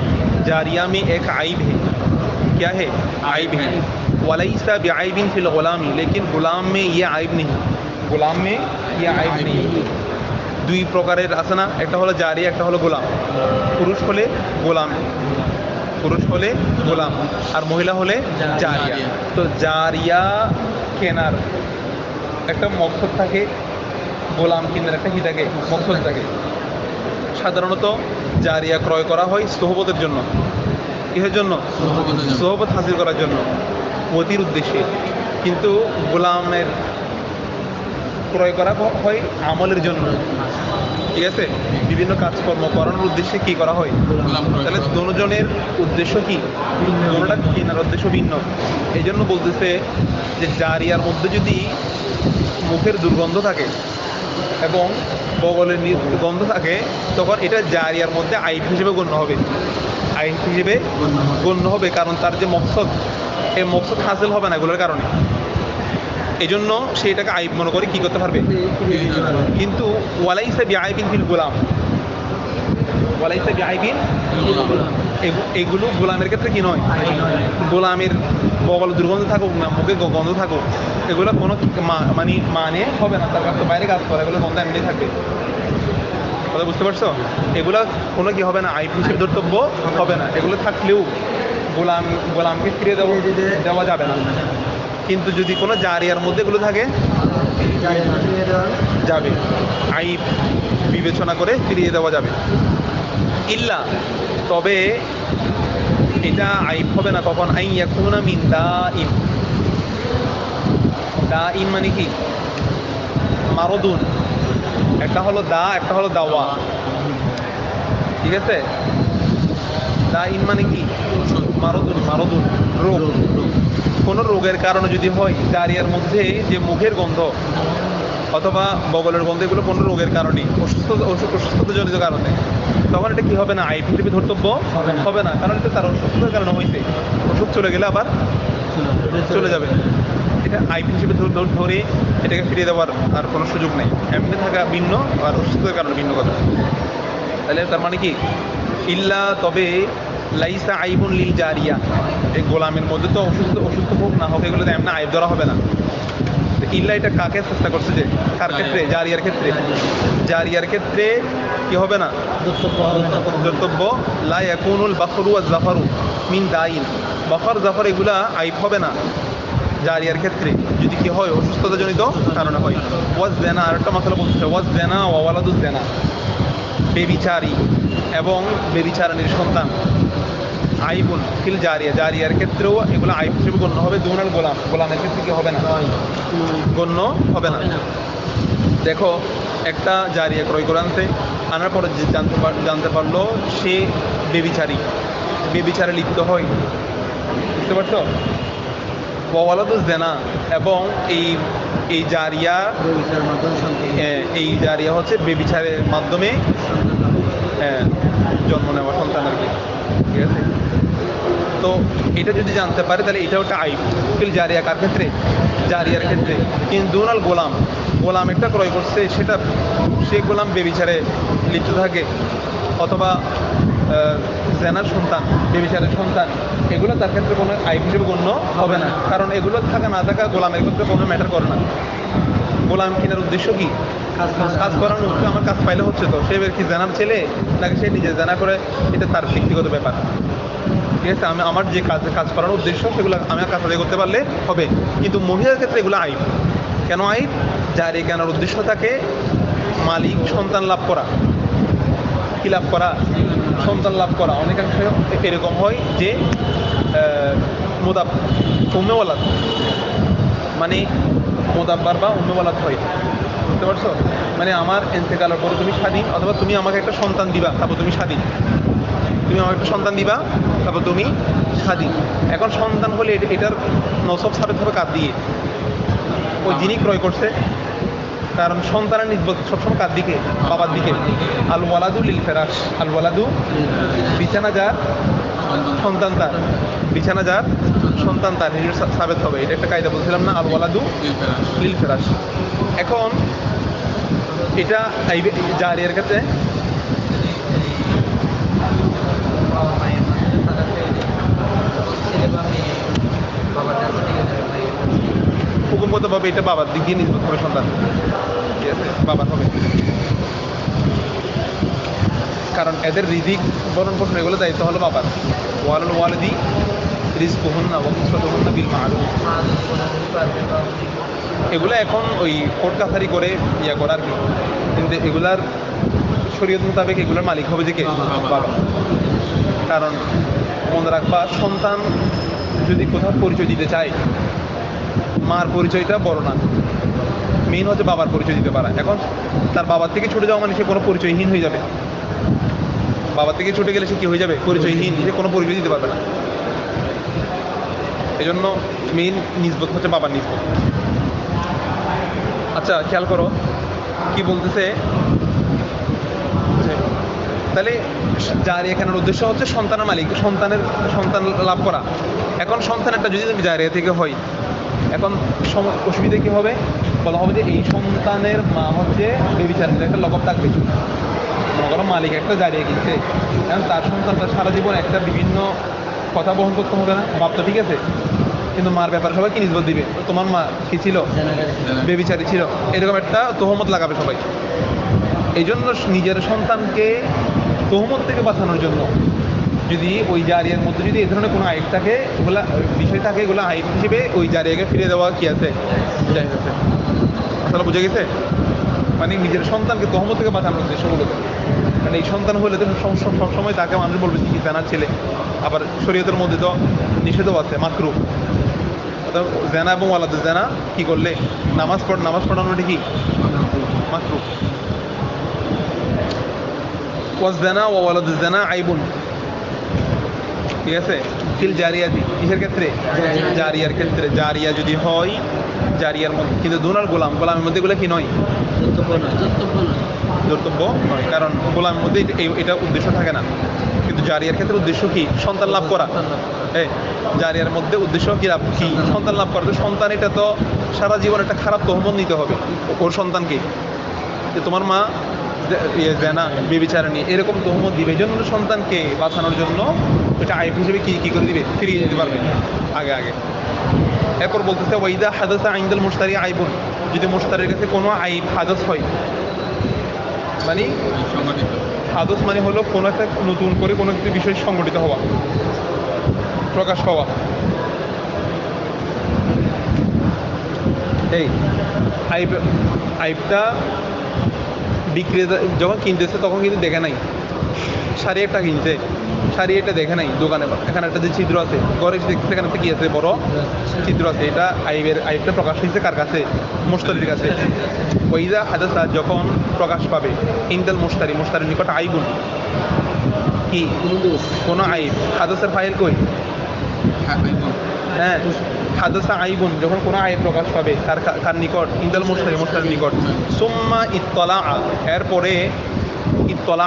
जारिया में एक आइब है। क्या है? आइब है। वलैसा बिआइबिन फिल गुलामी, लेकिन गुलाम में ये आइब नहीं, गुलाम में ये आइब नहीं। দুই প্রকারের আছে না, একটা হলো জারিয়া, একটা হলো গোলাম। পুরুষ হলে গোলাম, পুরুষ হলে গোলাম, আর মহিলা হলে জারিয়া। তো জারিয়া কেনার একটা মকসদ থাকে, গোলাম কেনার একটা কি থাকে? মকসদ থাকে। সাধারণত জারিয়া ক্রয় করা হয় সোহবতের জন্য। কিসের জন্য? সোহবত হাসিল করার জন্য, মতির উদ্দেশ্যে। কিন্তু গোলামের ক্রয় করা হয় আমলের জন্য, ঠিক আছে? বিভিন্ন কাজকর্ম করানোর উদ্দেশ্যে কি করা হয়? তাহলে দুজনের উদ্দেশ্য কি? দুটোটা কেনার উদ্দেশ্য ভিন্ন। এই জন্য বলতেছে যে জারিয়ার মধ্যে যদি মুখের দুর্গন্ধ থাকে এবং বগলের গন্ধ থাকে, তখন এটা জারিয়ার মধ্যে আইব হিসেবে গণ্য হবে, আইব হিসেবে গণ্য হবে। কারণ তার যে মকসদ, এই মকসদ হাসিল হবে না এগুলোর কারণে। এই জন্য সে এটাকে আইব মনে করে কি করতে পারবে? কিন্তু ওয়ালাইসা বিআইবিন ফিল গোলাম, ওয়ালাইসা বিআইবিন, এগুলো গোলামের ক্ষেত্রে কি নয়। গোলামের বগল দুর্গন্ধ থাকুক না, মুখে গন্ধ থাকুক, এগুলো কোনো মানে হবে না। তার কাছে বাইরে কাজ করে, এগুলো গন্ধ এমনি থাকবে। কথা বুঝতে পারছো? এগুলো কোনো কি হবে না, আইব হিসেবে ধর্তব্য হবে না। এগুলো থাকলেও গোলামকে ফিরিয়ে দেওয়া যাবে না। কিন্তু যদি কোনো জারিয়ার মধ্যে এগুলো থাকে যাবে, আইব বিবেচনা করে ফিরিয়ে দেওয়া যাবে। ইল্লা, তবে এটা আইব হবে না কখন? আই ইয়াকুনা মিন দাইন। দাইন মানে কি? মারদুন, একটা হলো দা, একটা হলো দাওয়া, ঠিক আছে? দাইন মানে কি? মারদুন, মারদুন রোগ। কোনো রোগের কারণে যদি হয় জারিয়ার মধ্যে যে মুখের গন্ধ অথবা বগলের গন্ধ, এগুলো কোনো রোগের কারণে, অসুস্থতাজনিত কারণে, তখন এটা কি হবে না? আইব হিসেবে ধর্তব্য হবে না। কারণ এটা তার অসুস্থতার কারণে হয়েছে, ওষুধ চলে গেলে আবার চলে যাবে। এটা আইব হিসেবে ধরে এটাকে ফিরিয়ে দেওয়ার আর কোনো সুযোগ নেই। এমনি থাকা ভিন্ন আর অসুস্থতার কারণে ভিন্ন কথা। তাহলে তার মানে কি? ইল্লা, তবে লাইসা আইবুন লিল জারিয়া, এই গোলামের মধ্যে তো অসুস্থ হোক না হোক, এগুলো এমনি আইব ধরা হবে না। ইল্লা এটা কাকে চেষ্টা করছে? যে কার ক্ষেত্রে? জারিয়ার ক্ষেত্রে। জারিয়ার ক্ষেত্রে কি হবে না? ধর্তব্য। লা ইয়াকুনুল বাখরু ওয়াজ জাফারু মিন দাইন, বখর জাফর এগুলা আইব হবে না জারিয়ার ক্ষেত্রে যদি কি হয়? অসুস্থতাজনিত কারণে হয়। ওয়াজ জেনা, আর একটা মশলা বলছে, ওয়াজ জেনা ওয়া ওয়ালাদুজ জেনা, বেবিচারী এবং বেবিচারানির সন্তান। আইবুন ফিল জারিয়া, জারিয়ার ক্ষেত্রেও এগুলো আইব হিসেবে গণ্য হবে। দুনাল গোলাম, গোলামের ক্ষেত্রে কি হবে না? গণ্য হবে না। দেখো, একটা জারিয়া ক্রয় করে আনার পরে জানতে পারলো সে বেবিচারে লিপ্ত হয়, বুঝতে পারছো? ওয়ালাদুজ জেনা, এবং এই জারিয়া হচ্ছে বেবিচারের মাধ্যমে জন্ম নেওয়া সন্তান আর কি, ঠিক আছে? তো এটা যদি জানতে পারে তাহলে এটা একটা আইব ফিল জারিয়া। কার ক্ষেত্রে? জারিয়ার ক্ষেত্রে। কিন্তু দুনাল গোলাম একটা ক্রয় করছে, সেটা সে গোলাম বেবিচারে লিপ্ত থাকে, অথবা জেনার সন্তান, বেবিচারের সন্তান, এগুলো তার ক্ষেত্রে কোনো আইব হিসেবে গণ্য হবে না, কারণ এগুলো থাকা না থাকা গোলামের ক্ষেত্রে কোনো ম্যাটার করে না। গোলাম কেনার উদ্দেশ্য কি? কাজ করানো, আমার কাজ পাইলে হচ্ছে, তো সে কি জানার ছেলে নাকি সে নিজে জানা করে, এটা তার ব্যক্তিগত ব্যাপার। ঠিক আছে, আমি আমার যে কাজ করানোর উদ্দেশ্য সেগুলো আমি কাজ আদায় করতে পারলে হবে। কিন্তু মহিলার ক্ষেত্রে এগুলো আইব। কেন আইব? যার এই কেনার উদ্দেশ্য থাকে মালিক সন্তান লাভ করা। কি লাভ করা? সন্তান লাভ করা। অনেকাংশ এরকম হয় যে উম্মেওয়ালাদ, মানে মোদাব্বার বা উম্মেওয়ালাদ হয়। বুঝতে পারছো? মানে আমার এন্তেকালের পরে তুমি স্বাধীন, অথবা তুমি আমাকে একটা সন্তান দিবা, তারপর তুমি স্বাধীন। তুমি আমাকে একটা সন্তান দিবা, তারপর তুমি স্বাধীন। এখন সন্তান হলে এটার নসব সাবেত হবে কার দিয়ে? ওই যিনি ক্রয় করছে। কারণ সন্তানের নিসবত সবসময় কার দিকে? বাবার দিকে। আল ওয়ালাদু লিল ফেরাশ, আল ওয়ালাদু বিছানা যার সন্তান তার, বিছানা যার সন্তান তার, নিজের সাবেত হবে। এটা একটা কায়দা বলছিলাম না, আল ওয়ালাদু লিল ফেরাশ। এখন এটা জারিয়ার ক্ষেত্রে হুকুমগতভাবে এটা বাবার দিক দিয়ে নিসবত হবে সন্তান। ঠিক আছে, বাবার হবে, কারণ এদের রিজিক বরণ পোষণ এগুলো দায়িত্ব হলো বাবার। ওয়ালুল ওয়ালিদি রিজকুহুন্না ওয়া কিসওয়াতুহুন্না বিল মা'রুফ। এগুলো এখন ওই কোর্ট কাছারি করে করার কি, কিন্তু এগুলার শরীয়ত মোতাবেক এগুলোর মালিক হবে যে কে? বাবা। কারণ মনে রাখবা, সন্তান যদি কোথাও পরিচয় দিতে চায়, মার পরিচয়টা বড় না, মেইন হচ্ছে বাবার পরিচয় দিতে পারা। এখন তার বাবার থেকে ছুটে যাওয়া মানে সে কোনো পরিচয়হীন হয়ে যাবে। বাবার থেকে ছুটে গেলে সে কী হয়ে যাবে? পরিচয়হীন, সে কোনো পরিচয় দিতে পারবে না। এই জন্য মেইন নিসবত হচ্ছে বাবার নিসবত। আচ্ছা, খেয়াল করো কি বলতেছে। তাহলে জারিয়া কেনার উদ্দেশ্য হচ্ছে সন্তানের মালিক, সন্তান লাভ করা। এখন সন্তানেরটা যদি তুমি জারিয়া থেকে হয়, এখন অসুবিধা কী হবে? বলা হবে যে এই সন্তানের মা হচ্ছে বেবিচারের একটা লকব থাকবে। মনে করো মালিক একটা জারিয়া কিনছে, এখন তার সন্তানটা সারা জীবন একটা বিভিন্ন কথা বহন করতে হবে না, ভাবতো ঠিক আছে, কিন্তু মার ব্যাপারে সবাই কি নিসবত দিবে? তোমার মা কি ছিল? বেবিচারী ছিল, এরকম একটা তোহমত লাগাবে সবাই। এই জন্য নিজের সন্তানকে তোহমত থেকে বাঁচানোর জন্য যদি ওই জারিয়ার মধ্যে যদি এই ধরনের কোনো আইব থাকে, ওগুলা বিষয় থাকে, এগুলো আইব হিসেবে ওই জারিয়াকে ফিরে দেওয়া কি আছে? যাই আছে। আসলে বুঝে গেছে? মানে নিজের সন্তানকে তোহমত থেকে বাঁচানোর উদ্দেশ্য মূলত। মানে এই সন্তান হলে তো সবসময় তাকে মানুষ বলবে কি জানার ছেলে। আবার শরীয়তের মধ্যে তো নিষেধও আছে, মাকরুহ। অর্থাৎ জেনা এবং ওয়ালাদ জেনা কি করলে নামাজ পড়ানোটা কি মাকরুহ। ওয়াজদানা ওয়া ওয়ালাদুজ জানা আইবুন। ঠিক আছে, ফিল জারিয়াতি, কিসের ক্ষেত্রে? জারিয়ার ক্ষেত্রে। জারিয়া যদি হয়, জারিয়ার মধ্যে কিন্তু দুনার গোলামের মধ্যে এগুলো কি নয়? ধর্তব্য নয়, কারণ গোলামের মধ্যে এটা উদ্দেশ্য থাকে না। কিন্তু জারিয়ার ক্ষেত্রে উদ্দেশ্য কি? সন্তান লাভ করা। জারিয়ার মধ্যে উদ্দেশ্য কি? সন্তান লাভ করা। তো সন্তান, এটা তো সারা জীবন একটা খারাপ তহমত নিতে হবে ওর সন্তানকে, যে তোমার মা জেনা বেবিচারিণী, এরকম তহমত দিবে। এই জন্য সন্তানকে বাঁচানোর জন্য এটা আইব হিসেবে কি করে দিবে? ফিরিয়ে দিতে পারবে আগে। এরপর বলতেছে ওয়াইদা হাদাসা ইনদাল মুশতারি আইবুন, যদি মুশতারির কাছে কোনো আইব হাদাস হয়, মানে হাদাস মানে হলো কোনো একটা নতুন করে কোনো একটা বিষয় সংগঠিত হওয়া, প্রকাশ পাওয়া। এই আইবটা বিক্রেতা যখন কিনতেছে তখন কিন্তু দেখে নাই, শাড়ি একটা কিনছে, শাড়ি এটা দেখে নাই দোকানে, এখানে একটা যে ছিদ্র আছে, ঘরে দেখতেছে এখানে একটা কি আছে, বড় ছিদ্র আছে। এটা আইবটা প্রকাশ হয়েছে কার কাছে? মুশতারির কাছে। ওইদা হাদাসা, যখন প্রকাশ পাবে, ইনদাল মুশতারির নিকট আইবুন, কি কোনো আইব। হাদাসের ফাইল কই? হ্যাঁ, হাদাসা আইবুন, যখন কোনো আইব প্রকাশ পাবে কার নিকট? ইনদাল মুশতারির নিকট। সুম্মা ইত্তলা, এরপরে ইত্তলা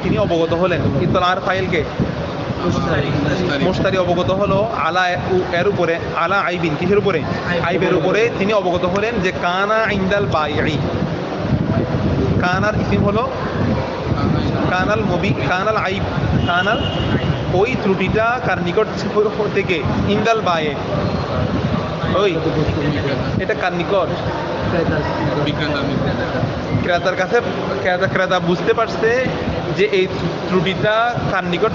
তিনি অবগত হলেন। ইত্তলার ফাইলকে মুশতারি অবগত হলো আলা এর উপরে, আলা আইবিন কিসের উপরে, আইবের উপরে তিনি অবগত হলেন যে কানা ইনদাল বাইঈ, কানার ইসিম হলো কানাল মুবি, কানাল আইব, কানাল ওই ত্রুটিটা কার নিকট থেকে, ইনদাল বায়ে, ওই এটা কার নিকট, ক্রেতার কাছে। ক্রেতা বুঝতে পারছে যে এই ত্রুটিটা কার নিকট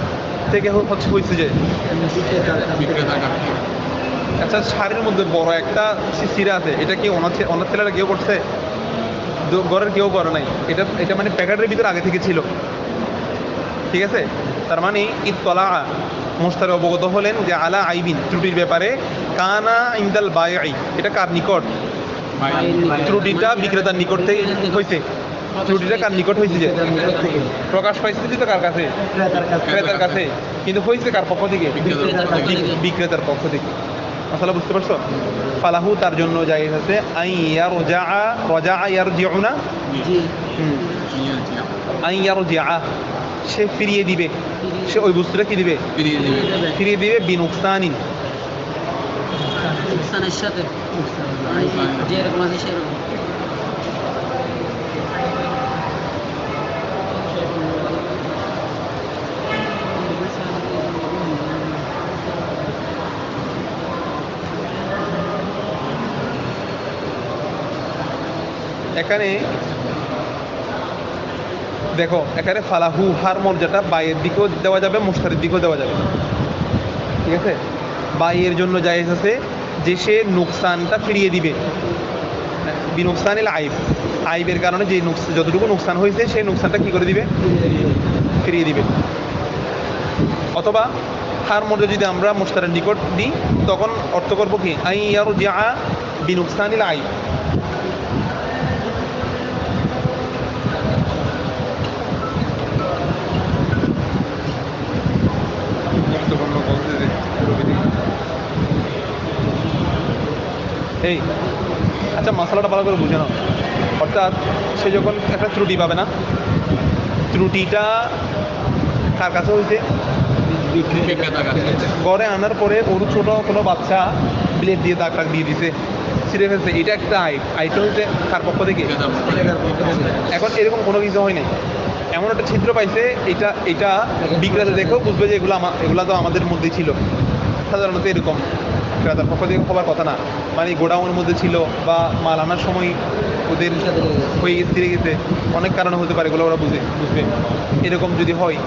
থেকে হয়েছে, যে আচ্ছা শাড়ির মধ্যে বড় একটা সিরা আছে, এটা কি ওনার ছেলেরা কেউ করছে, ঘরের কেউ করে নাই, এটা মানে প্যাকেটের ভিতরে আগে থেকে ছিল, ঠিক আছে। তার মানে ইত্তলা মুশতারি অবগত হলেন যে আলা আইবিন ত্রুটির ব্যাপারে, কানা ইনদাল বাইঈ এটা কার নিকট, ত্রুটিটা বিক্রেতার নিকট থেকে হয়েছে, ত্রুটিটা কার নিকট হয়েছে, যে প্রকাশ পাইছে তো কার কাছে, ক্রেতার কাছে, কিন্তু হয়েছে কার পক্ষ থেকে, বিক্রেতার পক্ষ থেকে। আসলে বুঝতে পারছো? ফালাহু তার জন্য জায়েজ আছে আই ইয়ারজা, রাজা ইয়ারজিউনা, আই ইয়ারজিআ সে ফিরিয়ে দিবে, সে ওই বস্তুটা কি দিবে, ফিরিয়ে দিবে বিনুকসানিন,
নুকসানের সাথে যেরকম আছে সেরকম।
এখানে দেখো, এখানে ফালাহু হার মর্যাদা বাইয়ের দিকেও দেওয়া যাবে, মুশতারির দিকেও দেওয়া যাবে, ঠিক আছে। বাইয়ের জন্য জায়েজ আছে যে সে নুকসানটা ফিরিয়ে দিবে, বিনুকসানিল আইব, আইবের কারণে যে যতটুকু নুকসান হয়েছে সেই নুকসানটা কি করে দিবে, ফিরিয়ে দিবে। অথবা হার মর্যাদা যদি আমরা মুশতারির নিকট দিই তখন অর্থ করবো কি আই ইয়ারজিআ বিনুকসানিল আইব। এই আচ্ছা মশলাটা ভালো করে বুঝে নাও। অর্থাৎ সে যখন একটা ত্রুটি পাবে না, ত্রুটিটা কার কাছে হয়েছে, ঘরে আনার পরে ওর ছোট কোনো বাচ্চা ব্লেড দিয়ে দাগ টাগ দিয়ে দিছে, ছিঁড়ে ফেলছে, এটা একটা আইটা হয়েছে কার পক্ষ থেকে। এখন এরকম কোনো কিছু হয় নাই, এমন একটা ছিদ্র পাইছে, এটা বিক্রেতা দেখেও বুঝবে যে এগুলা তো আমাদের মধ্যেই ছিল। সাধারণত এরকম ক্রেতার পক্ষ থেকে হবার কথা না, মানে গোডাউনের মধ্যে ছিল বা মাল আনার সময় ওদের হয়ে ছিঁড়ে গেছে, অনেক কারণে হতে পারে, এগুলো ওরা বুঝবে। এরকম যদি হয়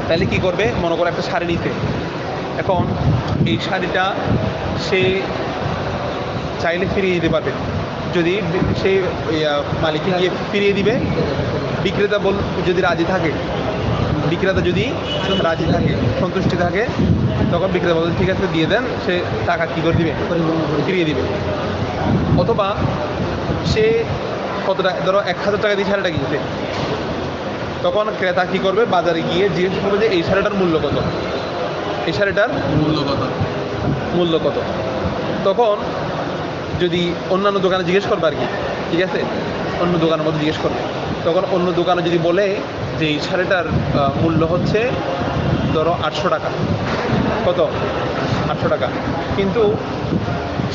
তাহলে কি করবে, মনে করো একটা শাড়ি নিতে, এখন এই শাড়িটা সে চাইলে ফিরিয়ে দিতে পারবে, যদি সে মালিককে গিয়ে ফিরিয়ে দিবে, বিক্রেতা যদি রাজি থাকে, বিক্রেতা যদি রাজি থাকে, সন্তুষ্টি থাকে, তখন বিক্রেতা বলতে ঠিক আছে দিয়ে দেন, সে টাকা কী করে দিবে, ফিরিয়ে দিবে। অথবা সে কত টাকা, ধরো 1000 টাকা দিয়ে শাড়িটা কিনছে, তখন ক্রেতা কী করবে, বাজারে গিয়ে জিজ্ঞেস করবে যে এই শাড়িটার মূল্য কত, এই শাড়িটার মূল্য কত। তখন যদি অন্যান্য দোকানে জিজ্ঞেস করবে আর কি, ঠিক আছে, অন্য দোকানের মধ্যে জিজ্ঞেস করবে, তখন অন্য দোকানে যদি বলে যে এই শাড়িটার মূল্য হচ্ছে ধরো 800 টাকা, কত, 800 টাকা, কিন্তু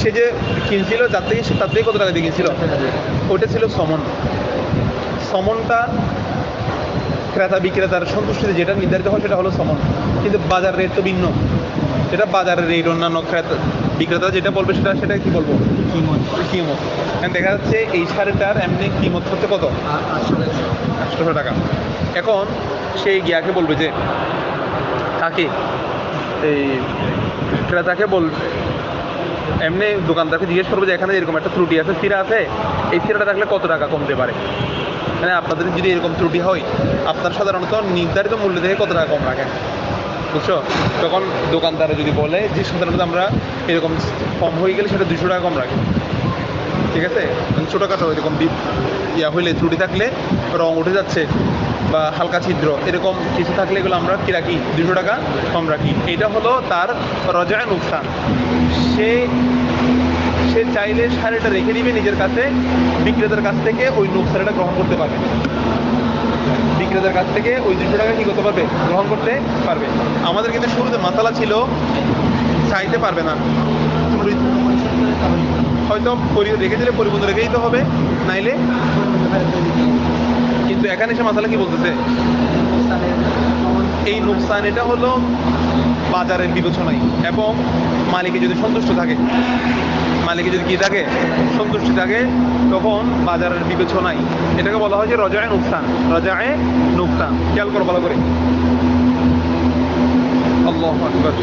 সে যে কিনছিল তার থেকে কত টাকা দিয়ে কিনছিল, ওইটা ছিল সমনটা ক্রেতা বিক্রেতার সন্তুষ্টিতে যেটা নির্ধারিত হয় সেটা হলো সমন, কিন্তু বাজার রেট তো ভিন্ন, সেটা বাজারের রেট, অন্যান্য বিক্রেতা যেটা বলবে সেটা কি বলবো, কিমত। দেখা যাচ্ছে এই শাড়িটার এমনি কিমত হচ্ছে কত, 800 টাকা। এখন সেই গিয়াকে বলবে যে তাকে, এই ক্রেতাকে বলবে, এমনি দোকানদারকে জিজ্ঞেস করবে যে এখানে এরকম একটা ত্রুটি আছে, সিরা আছে, এই সিরাটা থাকলে কত টাকা কমতে পারে, মানে আপনাদের যদি এরকম ত্রুটি হয় আপনার সাধারণত নির্ধারিত মূল্য থেকে কত টাকা কম রাখেন, বুঝছো। তখন দোকানদারে যদি বলে যে সাধারণত আমরা এরকম কম হয়ে গেলে সেটা 200 টাকা কম রাখি, ঠিক আছে, ছোটোখাটো এরকম হইলে, ত্রুটি থাকলে, রং উঠে যাচ্ছে বা হালকা ছিদ্র এরকম কিছু থাকলে এগুলো আমরা কি রাখি, 200 টাকা কম রাখি। এটা হলো তার রজায় নুকসান। সে চাইলে শাড়িটা রেখে দিবে নিজের কাছে, বিক্রেতার কাছ থেকে ওই নুকসানটা গ্রহণ করতে পারবে, বিক্রেতার কাছ থেকে ওই 200 টাকা কি করতে পারবে, গ্রহণ করতে পারবে। আমাদের কিন্তু শুরুতে মাসালা ছিল চাইতে পারবে না, হয়তো রেখে দিলে পরিবন্ধ রেখে দিতে হবে, নাইলে। কিন্তু এখানে এসে মাসালা কি বলতেছে, এই নুকসান এটা হলো বাজারের বিবেচনায়, এবং মালিকে যদি সন্তুষ্ট থাকে, মালিকে যদি কি থাকে, সন্তুষ্টি থাকে, তখন বাজারের বিবেচনায় এটাকে বলা হয় যে রজায়ে নুকসান। রজায়ে নুকসান খেয়াল করো ভালো করে। আল্লাহু আকবার।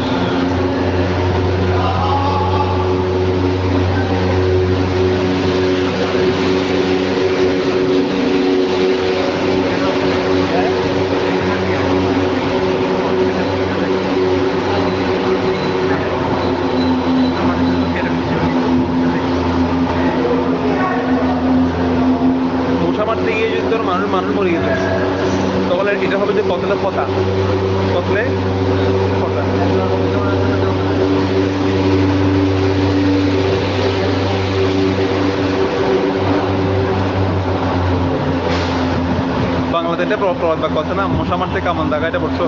মশা মারতে গিয়ে যদি তোর মানুষ মরে গেছে, তাহলে এটা হবে যে কতলে কথা, কতলে কথা। বাংলাতে এটা প্রবাদ বাক্য আছে না, মশা মারতে কামান দাগা, এটা পড়ছো?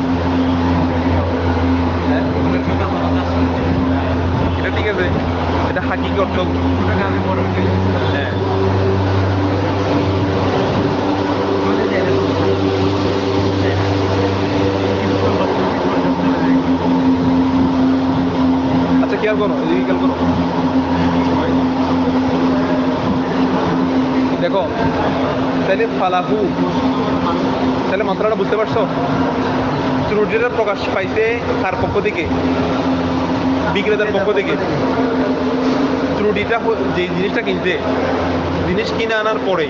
এটা ঠিক আছে, এটা হাকিকি অর্থ। হ্যাঁ, আচ্ছা খেয়াল করো, এদিকে খেয়াল করো, দেখো তাহলে ফালাহু, তাহলে মাত্রাটা বুঝতে পারছো? ত্রুটিটা প্রকাশ পাইছে তার পক্ষ থেকে, বিক্রেতার পক্ষ থেকে। ত্রুটিটা যে জিনিসটা কিনছে, জিনিস কিনে আনার পরে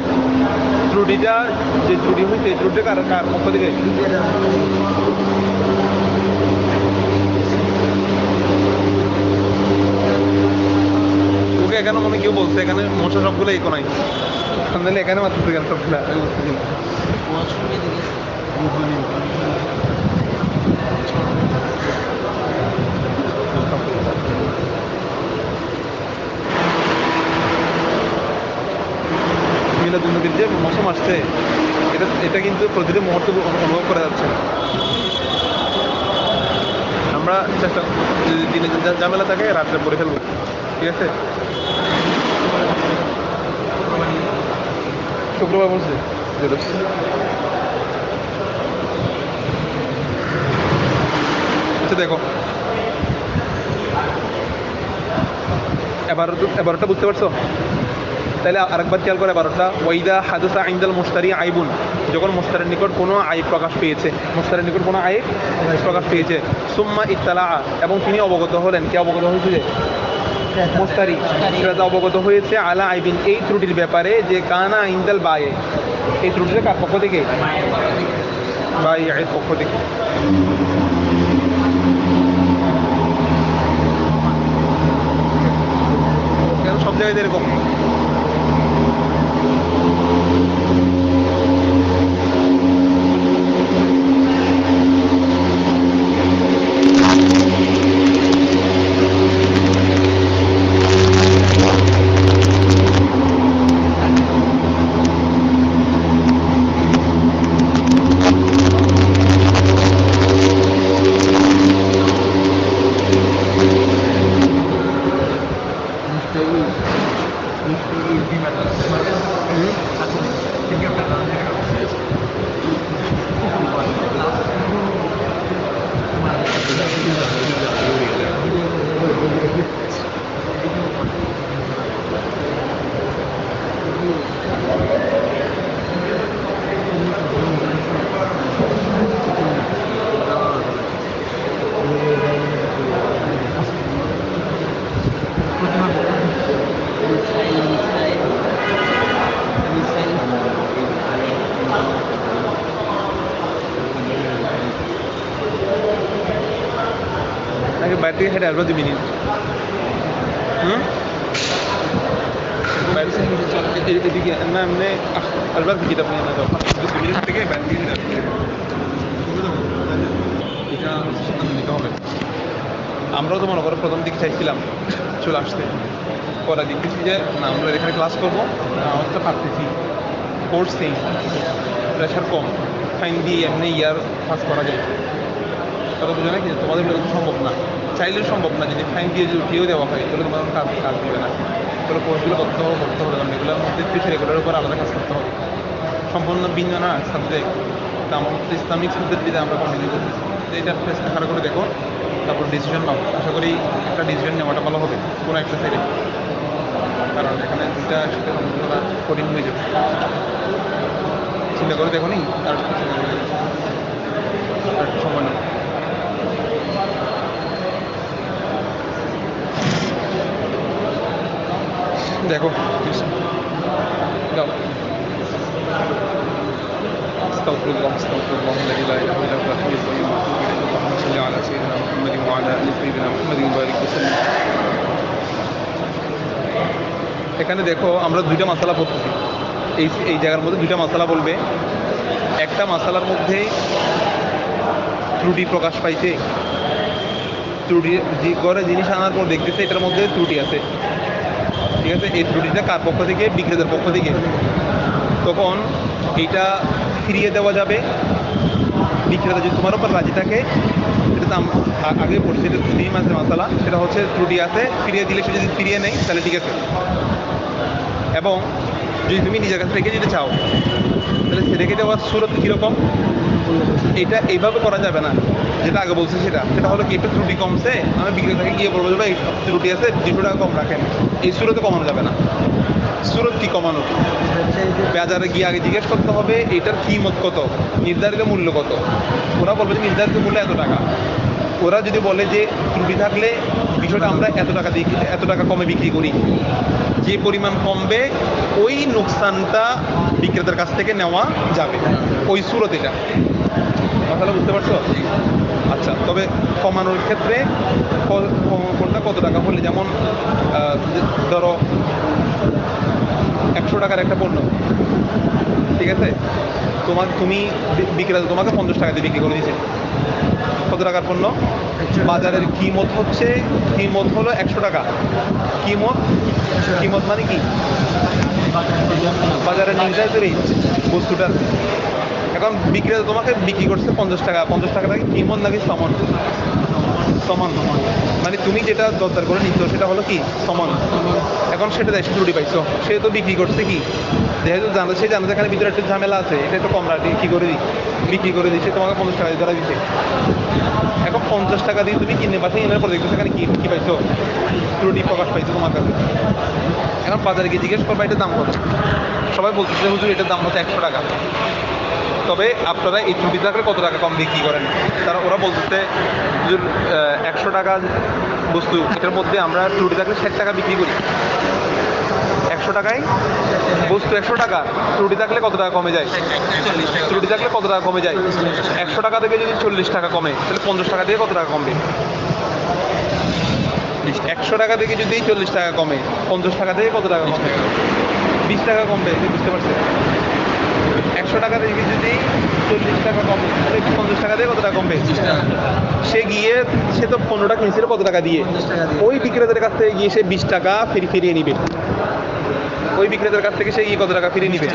ত্রুটিটা, যে ত্রুটি হয়েছে, এই ত্রুটিটা কার পক্ষ থেকে? ওকে এখানে মনে কেউ বলছে এখানে মশা সবগুলো এই কোনায়, তাহলে এখানে মাত্র গেল সবগুলো, আমি বুঝতেছি না। মিলাদুন্নবীর যে মৌসুম আসছে, এটা কিন্তু প্রতিটি মুহূর্তে অনুভব করা যাচ্ছে। আমরা চেষ্টা, যদি দিনে ঝামেলা থাকে রাত্রে পড়ে ফেলবো, ঠিক আছে? শুক্রবার বলছে আচ্ছা দেখো, এবারটা বুঝতে পারছো? তাহলে আরেকবার খেয়াল করে এবারটা, ওয়াইদা হাদুসা ইনদাল মুশতারি আইবুন, যখন মুশতারির নিকট কোনো আইব প্রকাশ পেয়েছে, মুশতারির নিকট কোনো আইব প্রকাশ পেয়েছে, সুম্মা ইত্তালা, এবং তিনি অবগত হলেন, কে অবগত হয়েছে? যে মুশতারি, ক্রেতা অবগত হয়েছে, আলা আইবিন, এই ত্রুটির ব্যাপারে, যে কানা ইনদাল বায়ে, এই ত্রুটিটা কার পক্ষ থেকে? বাইয়ের পক্ষ থেকে। কেন সব জায়গায় এরকম? আগে বাইরে থেকে হেঁটে আসবো 2 মিনিট। এদিকে না, এমনি আসবার কিতাব নিয়ে না যাও, 2 মিনিট থেকে বাইরে থেকে হেঁটে আসবো। এটা সিদ্ধান্ত নিতে হবে। আমরাও তো মনে করো প্রথম দিকে চাইছিলাম চলে আসতে, পরে দেখতেছি যে না, আমরা এখানে ক্লাস করবো, আমরা তো পারতেছি, করছি, প্রেশার কম, ফাইন দিয়ে এমনি ইয়ার পাস করা যায়। কথা বুঝো না কি, তোমাদের এটা তো সম্ভব না, চাইলেও সম্ভব না। যদি ফাইন দিয়ে যদি উঠিয়েও দেওয়া হয় তাহলে তোমার কাজ কাজ দেবে না। তাহলে কোর্সগুলো করতে হবে, কারণ এগুলোর মধ্যে কিছু রেগুলার উপর আলাদা কাজ করতে হবে। সম্পূর্ণ ভিন্ন না সাবজেক্ট। তা আমার মতো ইসলামিক সাবজেক্ট দিয়ে আমরা কন্টিনিউ করতেছি। এটা টেস্টটা খারাপ করে দেখো, তারপর ডিসিশন নাও। আশা করি একটা ডিসিশন নেওয়াটা ভালো হবে কোনো একটা সাইডে, কারণ এখানে দুইটা সাথে করা কঠিন হয়ে যাবে। চিন্তা করে দেখো নি, আর একটু সময় নেই। দেখো যাও। استغفر الله الذي لا اله الا هو الحي القيوم واتوب اليه اللهم صل على سيدنا محمد وعلى ال سيدنا محمد وبارك وسلم। এখানে দেখো আমরা দুইটা মাসালা পড়তেছি। এই জায়গার মধ্যে দুইটা মাসালা বলবে। একটা মাসালার মধ্যে ত্রুটি প্রকাশ পাইছে, ত্রুটি যে ঘরে জিনিস আনার পর দেখতেছে এটার মধ্যে ত্রুটি আছে, ঠিক আছে। এই ত্রুটিটা কার পক্ষ থেকে? বিক্রেতার পক্ষ থেকে। তখন এইটা ফিরিয়ে দেওয়া যাবে। বিক্রেতা যদি তোমার উপর রাজি থাকে, সেটা তো আগে পড়ছে, এটা 3 মাসের মশলা, সেটা হচ্ছে ত্রুটি আছে, ফিরিয়ে দিলে সে যদি ফিরিয়ে নেয় তাহলে ঠিক আছে। এবং যদি তুমি নিজের কাছে রেখে দিতে চাও তাহলে সে রেখে দেওয়ার সুরত কীরকম? এটা এইভাবে করা যাবে না, যেটা আগে বলছি সেটা হলো কি, একটু ত্রুটি কমছে, আমি বিক্রেতাকে গিয়ে বলবো যে ভাই ত্রুটি আছে 200 টাকা কম রাখেন। এই সুরতে কমানো যাবে না। সুরত কি কমানো? বাজারে গিয়ে আগে জিজ্ঞেস করতে হবে এটার কিমত কত, নির্ধারিত মূল্য কত। ওরা বলবে যে নির্ধারিত মূল্য এত টাকা। ওরা যদি বলে যে ত্রুটি থাকলে বিষয়টা আমরা এত টাকা কমে বিক্রি করি, যে পরিমাণ কমবে ওই নোকসানটা বিক্রেতার কাছ থেকে নেওয়া যাবে, ওই সুরত। এটা কথাটা বুঝতে পারছো? আচ্ছা, তবে কমানোর ক্ষেত্রে কোনটা কত টাকা হলে, যেমন ধরো 100 টাকার একটা পণ্য, ঠিক আছে, তুমি বিক্রেতা তোমাকে 50 টাকা দিয়ে বিক্রি করে দিয়েছে। কত টাকার পণ্য? বাজারের কিমত হলো 100 টাকা। কিমত মানে কি? বাজারের নির্ধারিত রেট বস্তুটার। এখন বিক্রেতা তোমাকে বিক্রি করছে 50 টাকা। 50 টাকা নাকি কিমত নাকি সমান? সমান। মানে তুমি যেটা দরদার করে নিচ্ছ সেটা হলো কি সমান। এখন সেটা দেয় ত্রুটি পাইছো, সে তো বিক্রি করছে কি, যেহেতু সে জানে এখানে ভিতরে একটা ঝামেলা আছে, এটা একটু কম রাখি কি করে দিই, বিক্রি করে দিচ্ছে তোমাকে 50 টাকা দিয়ে ধরা দিচ্ছে। এখন 50 টাকা দিয়ে তুমি কিনে পাশে এনে পর দেখছো সেখানে কি পাইছো? ত্রুটি প্রকাশ পাইছো তোমার কাছে। এখন বাজারে গিয়ে জিজ্ঞেস করবা এটার দাম কত, সবাই বলতেছে হুজুর এটার দাম হচ্ছে 100 টাকা। তবে আপনারা এই ত্রুটি থাকলে কত টাকা কম বিক্রি করেন? ওরা বলতেছে হুজুর 100 টাকা বস্তু, এটার মধ্যে আমরা ত্রুটি থাকলে 60 টাকা বিক্রি করি। 100 টাকায় বস্তু 100 টাকা, ত্রুটি থাকলে কত টাকা কমে যায়? ত্রুটি থাকলে কত টাকা কমে যায়? 100 টাকা থেকে যদি 40 টাকা কমে তাহলে 50 টাকা দিয়ে কত টাকা কমবে? 100 টাকা থেকে যদি 40 টাকা কমে 50 টাকা থেকে কত টাকা কমবে? 20 টাকা কমবে। বুঝতে পারছেন? 100 টাকা থেকে যদি 40 টাকা কমে তাহলে 50 টাকা দিয়ে কত টাকা কমবে? সে তো 15টা কিনছিল কত টাকা দিয়ে? ওই বিক্রেতার কাছ থেকে গিয়ে সে 20 টাকা ফিরিয়ে নিবে। ওই বিক্রেতার কাছ থেকে সে কত টাকা ফিরিয়ে নিবে?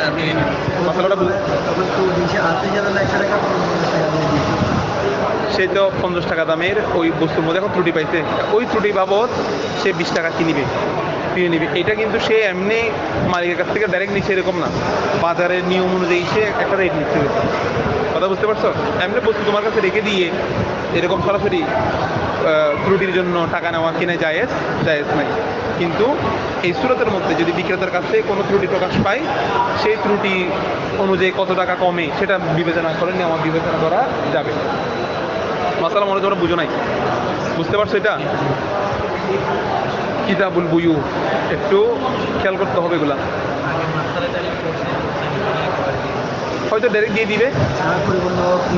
মশলাটা সে তো 50 টাকা দামের ওই বস্তুর মধ্যে এখন ত্রুটি পাইছে, ওই ত্রুটি বাবদ সে 20 টাকা ফিরিয়ে নিবে। এটা কিন্তু সে এমনি মালিকের কাছ থেকে ডাইরেক্ট নিচ্ছে এরকম না, বাজারের নিয়ম অনুযায়ী সে একটা রেট নিচ্ছে। কথা বুঝতে পারছো? এমনি বস্তু তোমার কাছে রেখে দিয়ে এরকম সরাসরি ত্রুটির জন্য টাকা নেওয়া কিনে জায়েজ নাই। কিন্তু এই সুরতের মধ্যে যদি বিক্রেতার কাছে কোনো ত্রুটি প্রকাশ পায়, সেই ত্রুটি অনুযায়ী কত টাকা কমে সেটা বিবেচনা করা যাবে। মাসালা মনে তোমরা বুঝো নাই, বুঝতে পারছো? এটা কিতাবুল বুয়ু, একটু খেয়াল করতে হবে এগুলা। হয়তো ডাইরেক্ট দিয়ে দিবে,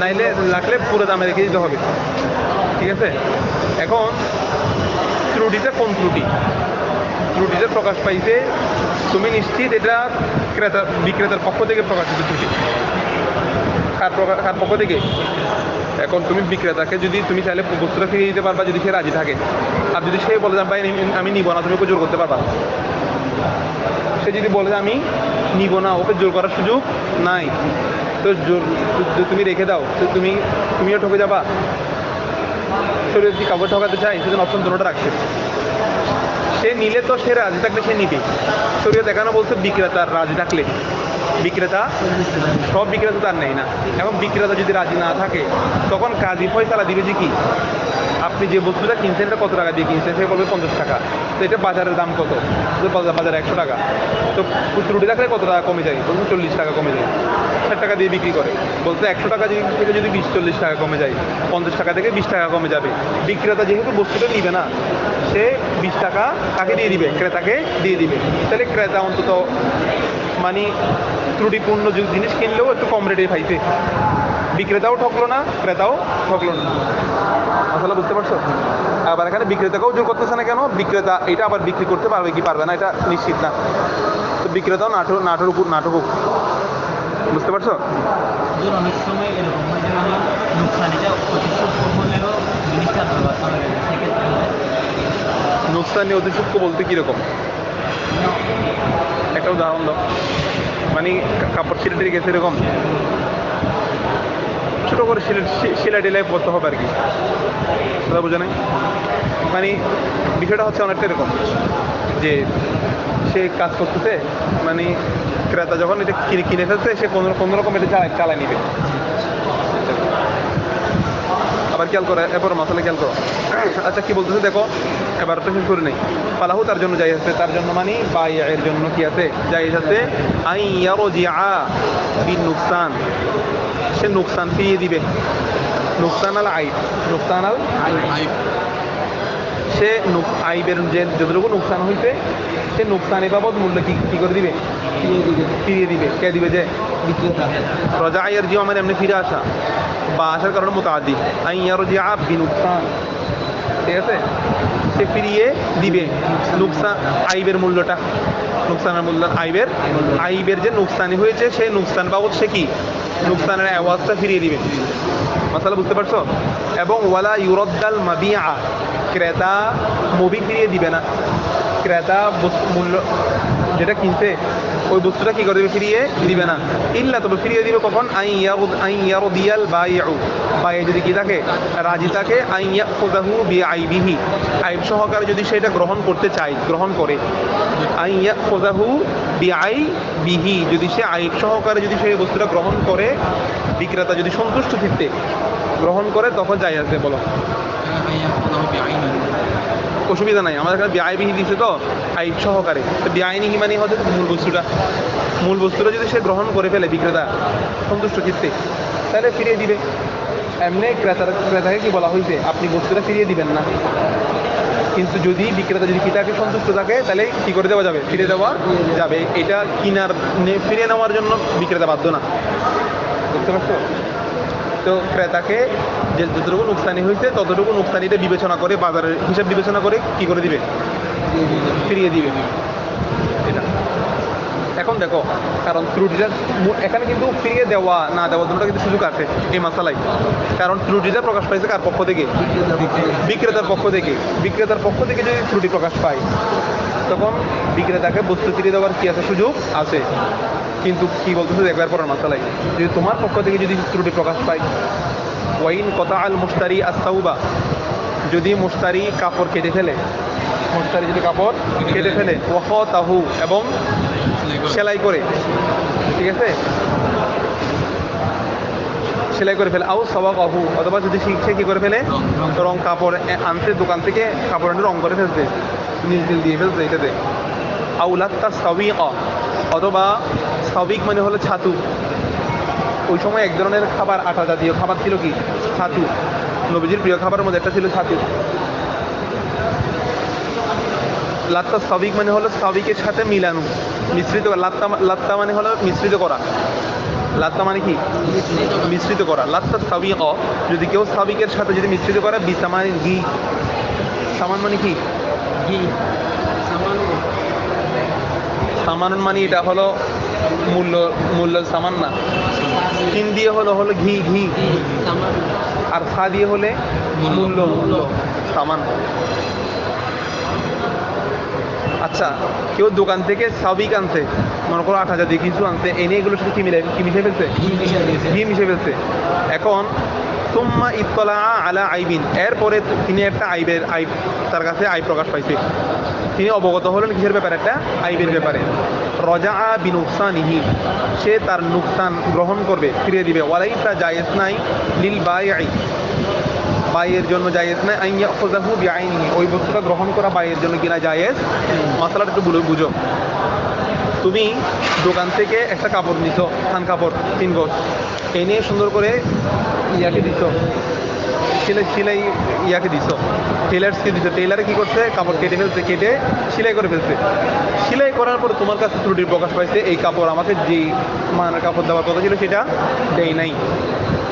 নাইলে লাগলে পুরো দামে রেখে দিতে হবে, ঠিক আছে। এখন ত্রুটিটা কোন ত্রুটিটা প্রকাশ পাইছে, তুমি নিশ্চিত এটা বিক্রেতার পক্ষ থেকে প্রকাশিত ত্রুটি। কার পক্ষ থেকে? এখন তুমি বিক্রেতাকে যদি তুমি চাইলে বস্তুটা ফিরিয়ে দিতে পারবা যদি সে রাজি থাকে। আর যদি সে বলে যে ভাই আমি নিব না, তুমি ওকে জোর করতে পারবা। সে যদি বলে যে আমি নিব না, ওকে জোর করার সুযোগ নাই। তো তুমি রেখে দাও তো তুমিও ঠকে যাবা। শরীর যদি কাপড় ঠকাতে চাই সেজন্য অপশন দুটোটা রাখছে। সে নিলে তো সে রাজি থাকলে সে নিবে। শরীর দেখানো বলছে বিক্রেতার রাজি থাকলে, বিক্রেতা সব বিক্রেতা তার নেই না। এবং বিক্রেতা যদি রাজি না থাকে তখন কাজী ফয়সালা দিবে যে কি আপনি যে বস্তুটা কিনছেন এটা কত টাকা দিয়ে কিনছেন, সে বলবে 50 টাকা। তো এটা বাজারের দাম কত, বাজারে 100 টাকা। তো ত্রুটি থাকলে কত টাকা কমে যায়, বলছে 40 টাকা কমে যায়। 60 টাকা দিয়ে বিক্রি করে, বলতে 100 টাকা থেকে যদি 20-40 টাকা কমে যায়, 50 টাকা থেকে 20 টাকা কমে যাবে। বিক্রেতা যেহেতু বস্তুটা নিবে না, সে 20 টাকা তাকে দিয়ে দিবে, ক্রেতাকে দিয়ে দিবে। তাহলে ক্রেতা অন্তত মানে ত্রুটিপূর্ণ জিনিস কিনলেও একটু কম রেটে পাইছে, বিক্রেতাও ঠকলো না, ক্রেতাও ঠকলো না। আসলে বুঝতে পারছো? আবার এখানে বিক্রেতাকেও জোর করতেছে না কেন, বিক্রেতা এটা আবার বিক্রি করতে পারবে কি পারবে না এটা নিশ্চিত না। তো বিক্রেতাও নাটোর উপর নাটক। বুঝতে পারছো?
অনেক সময় এরকম হয় যে মানে নুকসানিটা অতি সূক্ষ্ম হলেও জিনিসটা ব্যবহার করা যায়, সেক্ষেত্রে
নুকসানি অতি সূক্ষ্ম বলতে কীরকম একটা উদাহরণ দাও। মানে কাপড় ছিলেটে গেছে এরকম ছোটো করে সেলাই টেলাই করতে হবে আর কি, কথা বোঝা নাই? মানে বিষয়টা হচ্ছে অনেকটা এরকম যে সে কাজ করতেছে, মানে ক্রেতা যখন এটা কিনে ফেলছে সে কোনো রকম এটা চালায় নিবে। আবার খেয়াল করে, এরপর মশলা খেয়াল করো। আচ্ছা কি বলতেছে দেখো, এবার তো শেষ করে নেই। পালাহু তার জন্য যাই আছে, তার জন্য মানে বাইয়ের জন্য কি আছে, যাই আছে বিন নুকসান, সে নুকসান ফিরিয়ে দিবে। নুকসান আল আইব, নুকসান আল আইব, সে আইবের যে যতটুকু নুকসান হইতে সে নুকসানি বাবদ মূল্য কি করে দিবে, ফিরিয়ে দিবে। কে দিবে? যে বিক্রেতা। রজা আইয়ার জিও মানে এমনি ফিরে আসা বা আসার কারণে মুতাআদ্দি, আইয়ার জিয়া বিনুকসান, ঠিক আছে? সে ফিরিয়ে দিবে নুকসান আইবের মূল্যটা, নুকসানের মূল্য আইবের যে নুকসানি হয়েছে সেই নুকসান বাবদ সে কি নুকসানের আওয়াজটা ফিরিয়ে দিবে। মাসালা বুঝতে পারছো? এবং ওয়ালা ইউরদ্দাল মাবিআ, ক্রেতা মুবি ফিরিয়ে দিবে না। ক্রেতা মূল্য যেটা কিনছে ওই বস্তুটা কি করে দেবে, ফিরিয়ে দিবে না। ইল্লা তবে ফিরিয়ে দিবে কখন, আইয়ারদিয়াল বাইউ, বাই যদি কি থাকে রাজি থাকে, আইয়াখুযাহু বিআইবিহি, আইব সহকারে যদি সেটা গ্রহণ করতে চায়, গ্রহণ করে। আইয়াখুযাহু বিআইবিহি, যদি সে আইব সহকারে যদি সেই বস্তুটা গ্রহণ করে, বিক্রেতা যদি সন্তুষ্ট চিত্তে গ্রহণ করে তখন যাই আছে। বলো, অসুবিধা নাই। আমাদের এখানে বিআইবিহি দিচ্ছে তো আইব সহকারে, তো বিআইনিহি মানে হচ্ছে মূল বস্তুটা যদি সে গ্রহণ করে ফেলে বিক্রেতা সন্তুষ্ট চিত্তে, তাহলে ফিরিয়ে দিবে। এমনি ক্রেতাকে কি বলা হয়েছে, আপনি বস্তুটা ফিরিয়ে দিবেন না। কিন্তু যদি বিক্রেতা যদি ক্রেতাকে সন্তুষ্ট থাকে তাহলে কি করে দেওয়া যাবে, ফিরে দেওয়া যাবে। এটা ফিরিয়ে নেওয়ার জন্য বিক্রেতা বাধ্য না। বুঝতে পারছো? তো ক্রেতাকে যে যতটুকু নুকসানি হয়েছে ততটুকু নুকসানিটা বিবেচনা করে, বাজারের হিসাব বিবেচনা করে কি করে দিবে, ফিরিয়ে দিবে। এটা এখন দেখো, কারণ ত্রুটিটা এখানে কিন্তু ফিরিয়ে দেওয়া না দেওয়া দুটো কিন্তু সুযোগ আছে এই মাসালাই। কারণ ত্রুটিটা প্রকাশ পাইছে কার পক্ষ থেকে, বিক্রেতার পক্ষ থেকে। বিক্রেতার পক্ষ থেকে যদি ত্রুটি প্রকাশ পায় তখন বিক্রেতাকে বস্তু ফিরিয়ে দেওয়ার কি আছে, সুযোগ আছে। কিন্তু কি বলতেছে একবার পরের মাসালাই, যদি তোমার পক্ষ থেকে যদি ত্রুটি প্রকাশ পায়, ওয়াইন কতা আল মুশতারি আস-সাউবা, যদি মুশতারি কাপড় কেটে ফেলে, মুশতারি যদি কাপড় কেটে ফেলে, ওয়াখাতাহু এবং সেলাই করে, ঠিক আছে, সেলাই করে ফেলে, আউ সাওয়াকাহু, অথবা যদি সে কি করে ফেলে, রং কাপড় আনতে দোকান থেকে কাপড় আনতে রং করে ফেলছে, নীল দিয়ে ফেলছে এটাতে। আউলাত্তা সাবিকা, অথবা সাবিক মানে হলো ছাতু। ওই সময় এক ধরনের খাবার, আটা জাতীয় খাবার ছিল কি, ছাতু। নবীজির প্রিয় খাবারের মধ্যে একটা ছিল ছাতু। লাত্তা সাবিক মানে হলো সাবিকের সাথে মিলানো, মিশ্রিত করা। লাত্তা মানে হলো মিশ্রিত করা। লাত্তা মানে কি, মিশ্রিত করা। লাত্তা সাবিক, যদি কেউ সাবিকের সাথে যদি মিশ্রিত করে, বিসামান ঘি, সামান মানে কি, ঘি। সামান মানে এটা হলো মূল্য সামান না, কিন দিয়ে হলো ঘি, আর সা দিয়ে হলে মূল্য সামান। আচ্ছা, কেউ দোকান থেকে সাবিক আনছে, মনে করো 8,000 দিয়ে কিছু আনছে, এনে এগুলোর সাথে কি মিশিয়ে ফেলছে, ঘি মিশিয়ে ফেলছে। এখন সুম্মা ইত্তলা আলা আইবিন, এরপরে তিনি একটা আইব তার কাছে আইব প্রকাশ পাইছে, তিনি অবগত হলেন কিসের ব্যাপারে, একটা আইবের ব্যাপারে। রজা বিনুকসানিহি, সে তার নুকসান গ্রহণ করবে, ফিরিয়ে দিবে। ওয়ালাইসা জায়েজ নাই লিল বাইই, বাইয়ের জন্য জায়েজ নাই আইয়া খুযাহু বিআইনিহি, ওই বস্তুটা গ্রহণ করা বাইয়ের জন্য কিনা জায়েজ। মাসালাটা একটু বুঝো। তুমি দোকান থেকে একটা কাপড় নিছো, থান কাপড় 3 গজ, এনে সুন্দর করে ইয়াকে দিছো, সেলাই ইয়াকে দিছো, টেলার্সকে দিছো। টেলারে কি করছে, কাপড় কেটে ফেলছে, কেটে সেলাই করে ফেলছে। সেলাই করার পরে তোমার কাছে ত্রুটির প্রকাশ পাইছে, এই কাপড় আমাকে যেই মানের কাপড় দেওয়ার কথা ছিল সেটা দেয় নাই,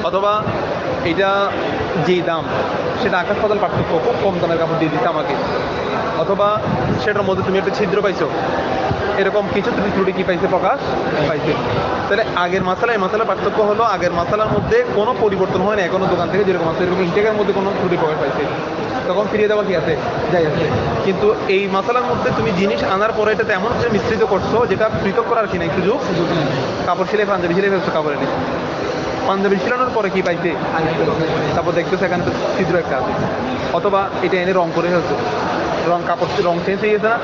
অথবা এটা যেই দাম সেটা আকাশ পাতাল পার্থক্য, খুব কম দামের কাপড় দিয়ে দিচ্ছে আমাকে, অথবা সেটার মধ্যে তুমি একটা ছিদ্র পাইছো, এরকম কিছু তুমি ত্রুটি কি পাইছে, প্রকাশ পাইছে। তাহলে আগের মাসালা এই মাসালার পার্থক্য হলো, আগের মাসালার মধ্যে কোনো পরিবর্তন হয় না, এখনো দোকান থেকে যেরকম আছে এরকম ইনটেকের মধ্যে কোনো ত্রুটি প্রকাশ পাইছে, তখন ফিরিয়ে দেওয়া কি আছে, যাই আছে। কিন্তু এই মাসালার মধ্যে তুমি জিনিস আনার পরে এটা এমন কিছু মিশ্রিত করছো যেটা পৃথক করার কি নাই, সুযোগ কাপড় সিলাই, পাঞ্জাবি সিলাই ফেলছো, কাপড় এনে পাঞ্জাবি সিলানোর পরে কি পাইছে, তারপর দেখতেছো এখানে তো ছিদ্র একটা আছে, অথবা এটা এনে রং করে ফেলছো, কাপড় রং চেঞ্জ হয়ে গেছে না,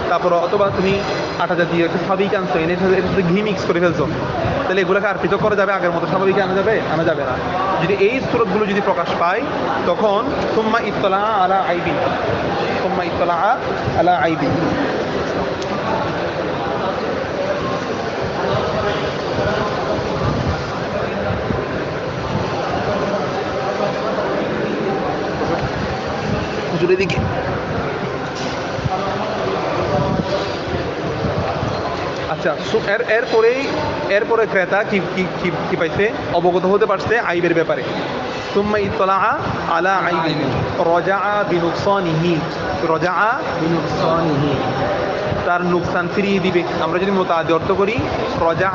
তারপর অথবা তুমি 8,000 দিয়ে একটা স্বাভাবিক আনছো, এনে এর সাথে ঘি মিক্স করে ফেলছো, তাহলে এগুলোকে আর পৃথক করা যাবে, আগের মতো স্বাভাবিক আনা যাবে না। যদি এই সুরতগুলো যদি প্রকাশ পায়, তখন সুম্মা ইত্তলা আলা আইবি, সুম্মা ইত্তলা আলা আইবি। হুজুরের দিকে আচ্ছা, এরপরে ক্রেতা কি পাইছে, অবগত হতে পারছে আইবের ব্যাপারে। সুম্মা ইত্তলা আলা আইবি রজা বিনুকসানিহি, রজা বিনুকসানিহি, তার নুকসান ফিরিয়ে দিবে। আমরা যদি মুতাআদ্দি অর্থ করি রজা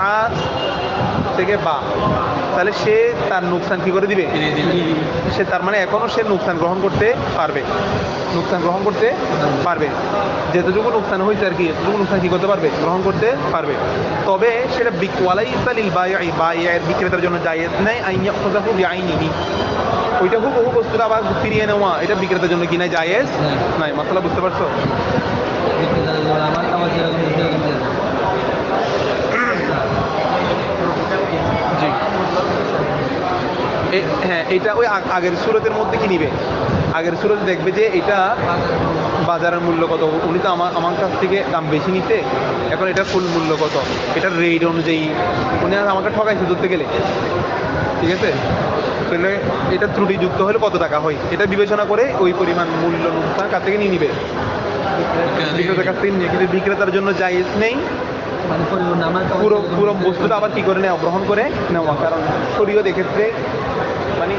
থেকে বা, তাহলে সে তার নুকসান কি করে দিবে, সে তার মানে এখনো সে নুকসান গ্রহণ করতে পারবে, যেতটুকু নুকসান হয়েছে আর কি, এতটুকু নুকসান কি করতে পারবে, গ্রহণ করতে পারবে। তবে সেটা ওয়ালাইসা লিল বাইই, বাইয়ের বিক্রেতার জন্য জায়েজ নাই আইয়া খুযাহু বিআইনিহি, ওইটা হুবহু বস্তুটা আবার ফিরিয়ে নেওয়া, এটা বিক্রেতার জন্য কি নাই, জায়েজ নাই। মাসালা বুঝতে পারছো? জি, হ্যাঁ, এটা ওই আগের সুরতের মধ্যে কি নিবে, আগের সুরতে দেখবে যে এটা বাজারের মূল্য কত, উনি তো আমার কাছ থেকে দাম বেশি নিতে, এখন এটা ফুল মূল্য কত, এটার রেট অনুযায়ী উনি আমাকে ঠকাইছে ধরতে গেলে, ঠিক আছে। তাহলে এটা ত্রুটিযুক্ত হলে কত টাকা হয়, এটা বিবেচনা করে ওই পরিমাণ মূল্য নুকসান কাছ থেকে নিয়ে নিবে, বিক্রেতার কাছ থেকে নিয়ে। কিন্তু বিক্রেতার জন্য জায়েজ নেই পুরো বস্তুটা আবার কি করে নেওয়া, গ্রহণ করে নেওয়া। কারণ শরীয়ত এক্ষেত্রে মানে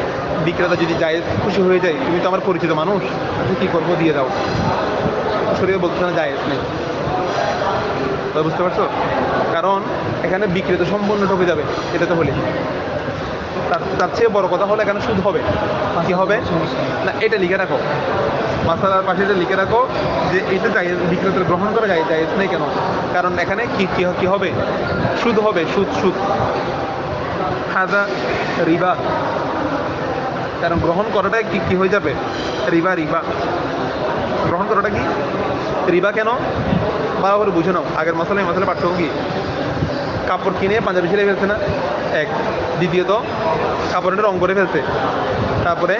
বিক্রেতা যদি জায়েজ খুশি হয়ে যায়, তুমি তো আমার পরিচিত মানুষ, আমি কী করবো, দিয়ে দাও, শরীয়ত বলতে না জায়েজ নেই। বুঝতে পারছো? কারণ এখানে বিক্রেতা সম্পূর্ণ ঠকে যাবে এটাতে হলে। তার চেয়ে বড় কথা হলো এখানে সুদ হবে, কি হবে না, এটা লিখে রাখো, মাসালার পাশে এটা লিখে রাখো যে এটা জায়েজ, বিক্রেতার গ্রহণ করা যায়, জায়েজ নেই কেন, কারণ এখানে কি হবে, সুদ হবে, সুদ হাজা রিবা, কারণ গ্রহণ করাটা কি হয়ে যাবে, রিবা গ্রহণ করাটা কি রিবা। কেন, ভালো করে বুঝে নাও, আগের মশলা পার্থক্য কি, কাপড় কিনে পাঞ্জাবি সিলাই ফেলছে না, এক, দ্বিতীয়ত কাপড়টা রং করে ফেলছে, তারপরে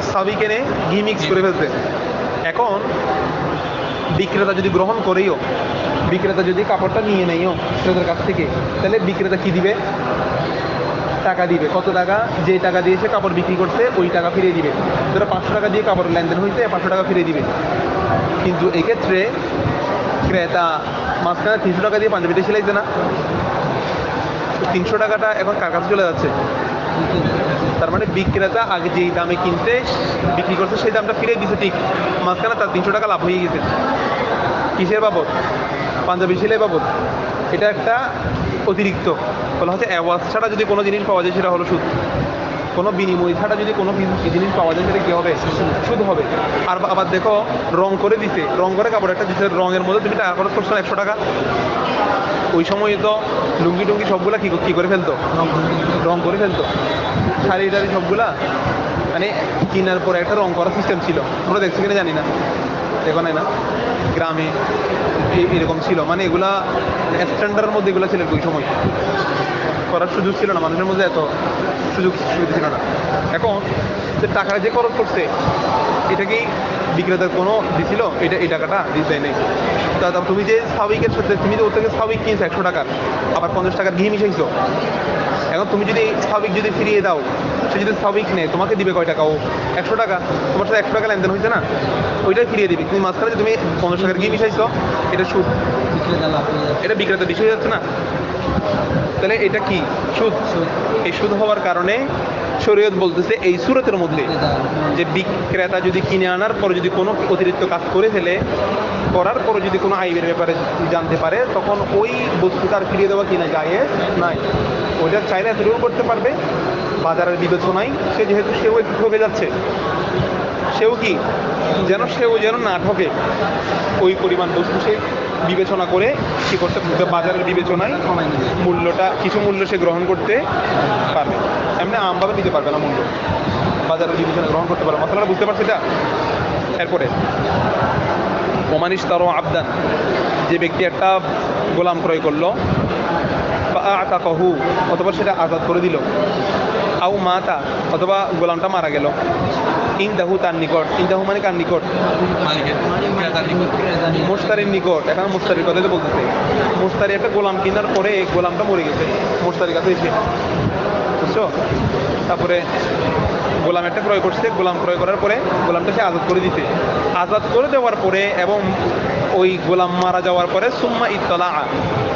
সাবি কিনে ঘি মিক্স করে ফেলছে। এখন বিক্রেতা যদি গ্রহণ করেও, বিক্রেতা যদি কাপড়টা নিয়ে নেয়ও ক্রেতার কাছ থেকে, তাহলে বিক্রেতা কি দিবে, টাকা দিবে। কত টাকা, যে টাকা দিয়ে সে কাপড় বিক্রি করছে ওই টাকা ফিরিয়ে দিবে। ধরো 500 টাকা দিয়ে কাপড় লেনদেন হয়েছে, 500 টাকা ফিরিয়ে দিবে। কিন্তু এক্ষেত্রে ক্রেতা মাঝখানে 300 টাকা দিয়ে পাঞ্জাবিতে সিলাইছে না, 300 টাকাটা এখন কার কাছে চলে যাচ্ছে, তার মানে বিক্রেতা আগে যেই দামে কিনতে বিক্রি করছে সেই দামটা ফিরিয়ে দিচ্ছে, ঠিক, মাঝখানে তার 300 টাকা লাভ হয়ে গেছে। কিসের বাবদ, পাঞ্জাবি সেলাই বাবদ। এটা একটা অতিরিক্ত বলা হচ্ছে, অ্যাওয়াজ ছাড়া যদি কোনো জিনিস পাওয়া যায় সেটা হলো সুদ, কোনো বিনিময় ছাড়া যদি কোনো জিনিস পাওয়া যায় সেটা কী হবে, সুদ হবে। আর আবার দেখো রং করে দিতে, রং করে কাপড় একটা দিতে, রঙের মধ্যে তুমি টাকা খরচ করছো 100 টাকা, ওই সময় তো লুঙ্গি টুঙ্গি সবগুলা কি করে ফেলতো, রং করে ফেলতো। শাড়ি টাড়ি সবগুলা মানে কেনার পরে একটা রং করার সিস্টেম ছিল, তোমরা দেখছো কিনা জানি না, দেখো নাই না, গ্রামে এরকম ছিল। মানে এগুলা স্ট্যান্ডার্ডের মধ্যে এগুলো ছিল ওই সময়, করার সুযোগ ছিল না, মানুষের মধ্যে এত সুযোগ সুবিধা ছিল না। এখন যে টাকাটা যে খরচ করছে এটা কি বিক্রেতার কোনো দিছিল? এটা এই টাকাটা দিতে নেই। তা তুমি যে সাবিকের সাথে তুমি যে ওর থেকে সাবিক কিনছো 100 টাকার, আবার 50 টাকার ঘি মিশাইছো, এখন তুমি যদি সাবিক যদি ফিরিয়ে দাও, সে যদি সাবিক নেয় তোমাকে দিবে কয় টাকা? ও 100 টাকা, তোমার সাথে 100 টাকা লেনদেন হয়েছে না, ওইটাই ফিরিয়ে দিবি। তুমি মাঝখানে যে তুমি 50 টাকার ঘি মিশাইছো, এটা সুদ, এটা বিক্রেতার বিষয় যাচ্ছে না? তাহলে এটা কি সুদ? এই সুদ হওয়ার কারণে শরীয়ত বলতেছে এই সূরাতের মধ্যে যে বিক্রেতা যদি কিনে আনার পর যদি কোনো অতিরিক্ত কাজ করে ফেলে, করার পর যদি কোনো আইবের ব্যাপারে জানতে পারে, তখন ওই বস্তুটা আর ফিরিয়ে দেওয়া কিনা জায়েজ নাই। ওইটা চাইলে এতটুকু করতে পারবে, বাজারের বিবেচনায় সে যেহেতু সেও একটু ঠকে যাচ্ছে, সেও কি সেও যেন না ঠকে, ওই পরিমাণ বস্তু সে বিবেচনা করে কি করতে, বাজারের বিবেচনায় মূল্যটা কিছু মূল্য সে গ্রহণ করতে পারবে, এমনি আমভাবে নিতে পারবে না মূল্য, বাজারের বিবেচনা গ্রহণ করতে পারবে। মশলাটা বুঝতে পারছি এটা? এরপরে ওমানিশ তারো আবদান, যে ব্যক্তি একটা গোলাম ক্রয় করলো, বা আতাকাহু, অথবা সেটা আজাদ করে দিল, আউ মাতা, অথবা গোলামটা মারা গেল, ইনদাহু, তার নিকট, ইনদাহু মানে কার নিকট? মুশতারির নিকট। এখন মুশতারির কথা তো বলতেছে, মুশতারি একটা গোলাম কেনার পরে গোলামটা মরে গেছে মুশতারির কাছে এসে, বুঝছো? তারপরে গোলাম একটা ক্রয় করছে, গোলাম ক্রয় করার পরে গোলামটা সে আজাদ করে দিতে, আজাদ করে দেওয়ার পরে এবং ওই গোলাম মারা যাওয়ার পরে সুম্মা ইত্তলা,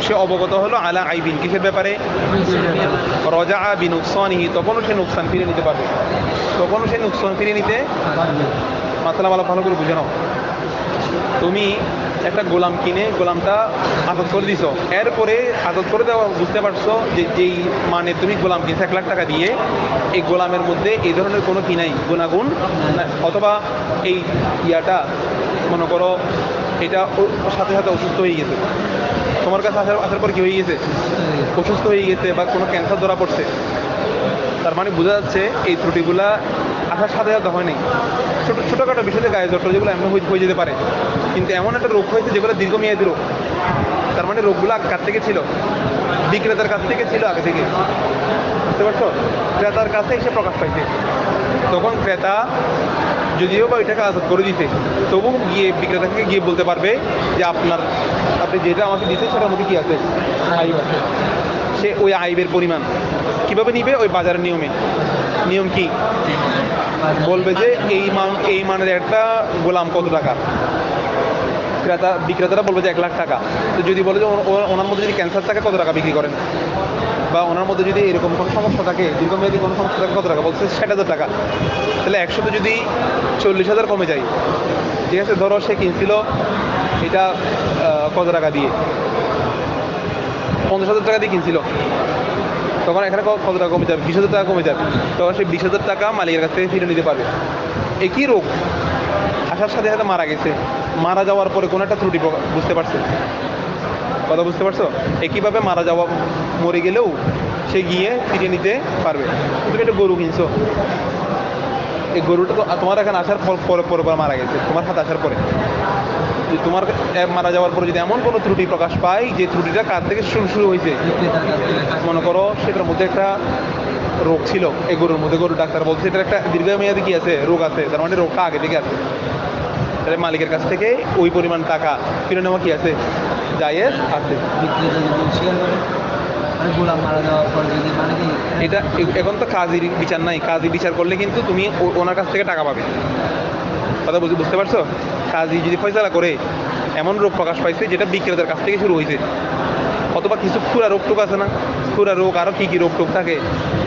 সে অবগত হলো আলা আইবিন, কিসের ব্যাপারে? রজা বিনুকসানিহি, তখনও সে নুকসান ফিরে নিতে পারবে, তখনও সে নুকসান ফিরে নিতে মাসালা ভালো করে বুঝে নাও। তুমি একটা গোলাম কিনে গোলামটা আজাদ করে দিছো, এরপরে আজাদ করে দেওয়া বুঝতে পারছো যে যেই মানে তুমি গোলাম কিনছো 1 লাখ টাকা দিয়ে, এই গোলামের মধ্যে এই ধরনের কোনো কি নাই, গুণাগুণ, অথবা এই ইয়াটা মনে করো এটা সাথে সাথে অসুস্থ হয়ে গেছে, তোমার কাছে আসার পর কি হয়ে গেছে? অসুস্থ হয়ে গেছে, বা কোনো ক্যান্সার ধরা পড়ছে। তার মানে বোঝা যাচ্ছে এই ত্রুটিগুলা আসার সাথে সাথে হয়নি, ছোটোখাটো বিষয়তে গায়ে জ্বর যেগুলো এমন হয়ে যেতে পারে, কিন্তু এমন একটা রোগ হয়েছে যেগুলো দীর্ঘমেয়াদী রোগ। তার মানে রোগগুলো কার থেকে ছিল? বিক্রেতার কাছ থেকে ছিল আগে থেকে, বুঝতে পারছো? ক্রেতার কাছে এসে প্রকাশ পাইছে, তখন ক্রেতা যদিও বা ওইটাকে আজাদ করে দিতে, তবু গিয়ে বিক্রেতাকে গিয়ে বলতে পারবে যে আপনি যেটা আমাকে দিতে সেটার মধ্যে কি আছে? আইব আছে। সে ওই আইবের পরিমাণ কিভাবে নিবে? ওই বাজারের নিয়ম কি বলবে যে এই মানের একটা গোলাম কত টাকা, বিক্রেতারা বলবে যে 1 লাখ টাকা। তো যদি বলে যে ওনার মধ্যে যদি ক্যান্সার থাকে কত টাকা বিক্রি করেন, বা ওনার মধ্যে যদি এরকম কোনো সমস্যা থাকে, দীর্ঘমেয়াদী কোনো সমস্যা থাকে কত টাকা, বলছে 60,000 টাকা। তাহলে 100তে যদি 40,000 কমে যায়, ঠিক আছে, ধরো সে কিনছিল এটা কত টাকা দিয়ে, 50,000 টাকা দিয়ে কিনছিল, তখন এখানে কত টাকা কমে যাবে? 20,000 টাকা কমে যাবে, তখন সে 20,000 টাকা মালিকের কাছ থেকে ফিরে নিতে পারবে। একই রোগ আসার সাথে সাথে মারা গেছে, মারা যাওয়ার পরে কোনো একটা ত্রুটি বুঝতে পারছে, কথা বুঝতে পারছো? একইভাবে মারা যাওয়া, মরে গেলেও সে গিয়ে ফিরে নিতে পারবে। তুমি একটা গরু কিনছো, এই গরুটা তো তোমার এখানে আসার পরে মারা গেছে, তোমার হাতে আসার পরে, তোমার মারা যাওয়ার পরে যদি এমন কোনো ত্রুটি প্রকাশ পায় যে ত্রুটিটা কার থেকে শুরু হয়েছে, মনে করো সেটার মধ্যে একটা রোগ ছিল এই গরুর মধ্যে, গরুর ডাক্তার বলছে এটার একটা দীর্ঘমেয়াদী কি আছে, রোগ আছে, তার মানে রোগটা আগে থেকে আছে, তাহলে মালিকের কাছ থেকে ওই পরিমাণ টাকা ফিরে নেওয়া কি আছে? জায়েজ আছে। এটা এখন তো কাজীর বিচার নাই, কাজী বিচার করলে কিন্তু তুমি ওনার কাছ থেকে টাকা পাবে, কথা বুঝতে পারছো? কাজী যদি ফয়সালা করে এমন রোগ প্রকাশ পাইছে যেটা বিক্রেতার কাছ থেকে শুরু হয়েছে, অথবা কিছু খুরা রোগ টোক আছে না, খুরা রোগ আরও কী কী রোগ টোক থাকে,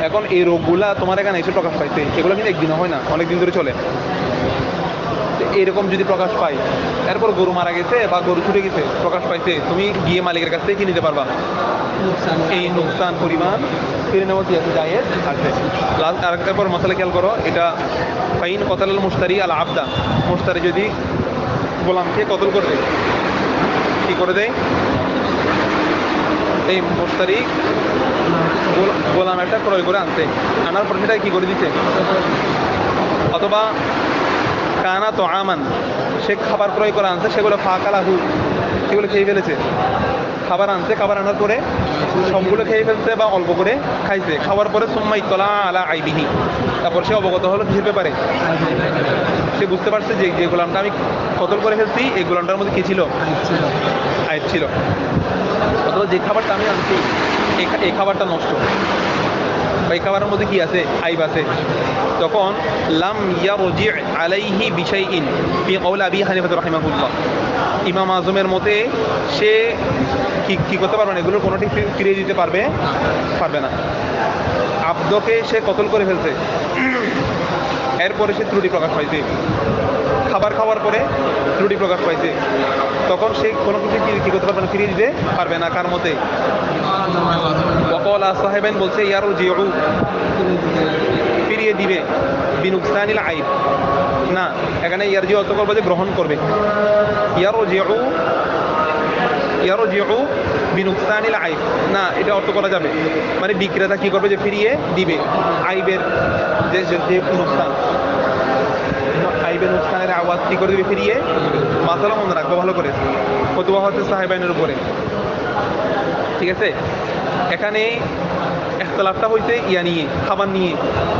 এখন এই রোগগুলা তোমার এখানে এসে প্রকাশ পাইছে, এগুলো কিন্তু একদিনও হয় না, অনেক দিন ধরে চলে। এরকম যদি প্রকাশ পায়, এরপর গরু মারা গেছে বা গরু ছুটে গেছে, প্রকাশ পাইছে, তুমি গিয়ে মালিকের কাছ থেকে কিনে নিতে পারবা, এই নুকসান পরিমাণ ফিরে নেওয়া কি আছে? জায়েজ আছে। আরেকটার পর মশলা খেয়াল করো, এটা ফাইন কতল মুশতারি আল আবদা, মুশতারি যদি গোলামকে কতল করে দেয়, কি করে দেয়? এই মুশতারি গোলাম একটা ক্রয় করে আনছে, আনার পর সেটা কি করে দিচ্ছে, অথবা কানা তো আমান, সে খাবার ক্রয় করে আনছে, সেগুলো ফাঁকালাহু, সেগুলো খেয়ে ফেলেছে। খাবার আনছে, খাবার আনার পরে সবগুলো খেয়ে ফেলছে বা অল্প করে খাইছে, খাওয়ার পরে সুম্মা ইত্তলা আলা আইবিহি, তারপর সে অবগত হলো কিসের ব্যাপারে, সে বুঝতে পারছে যে যে গোলামটা আমি কতল করে ফেলছি এই গোলামটার মধ্যে কি ছিল, আইব ছিল, অথবা যে খাবারটা আমি আনছি এই খাবারটা নষ্ট, বা এই খাবারের মধ্যে কি আছে, আইব আছে, তখন লাম ইয়ারজি আলাইহি বিশাইইন ফি কওলি আবি হানিফা রাহিমাহুল্লাহ, ইমাম আজমের মতে সে কি করতে পারবে না, এগুলোর কোনোটি ফিরিয়ে দিতে পারবে না। আব্দকে সে কতল করে ফেলছে, এরপরে সে ত্রুটি প্রকাশ পাইছে, খাবার খাওয়ার পরে ত্রুটি প্রকাশ পাইছে, তখন সে কোনো কিছু কি করতে পারবে না, ফিরিয়ে দিতে পারবে না। কার মতে, ওয়াকালা সাহেবেন বলছে ইয়ারু জিউ, ফিরিয়ে দিবে, বিনুকসানিল আইব, না এখানে ইয়ার জিউ অর্থ করবে যে গ্রহণ করবে, ইয়ারু জিউ বিনুকসানিল আইব, না এটা অর্থ করা যাবে, মানে বিক্রেতা কি করবে, যে ফিরিয়ে দিবে আইবের যে নুকসান, আইবের নুকসানের আওয়াজ কি করে দিবে, ফিরিয়ে। মাসালা মনে রাখবো ভালো করে, ফতোয়া হচ্ছে সাহেবাইনের উপরে, ঠিক আছে। এখানে ইখতিলাফটা হইছে ইয়া নিয়ে, খাবার নিয়ে,